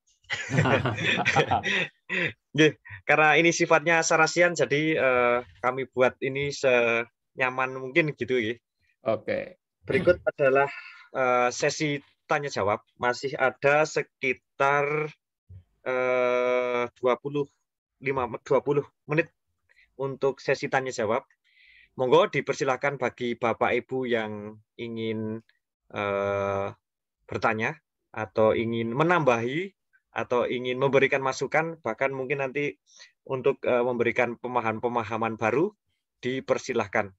Karena ini sifatnya sarasian, jadi kami buat ini senyaman mungkin gitu ya. Oke. Berikut adalah sesi tanya jawab. Masih ada sekitar 20 menit untuk sesi tanya jawab. Monggo dipersilakan bagi Bapak Ibu yang ingin bertanya atau ingin menambahi atau ingin memberikan masukan, bahkan mungkin nanti untuk memberikan pemahaman baru, dipersilahkan.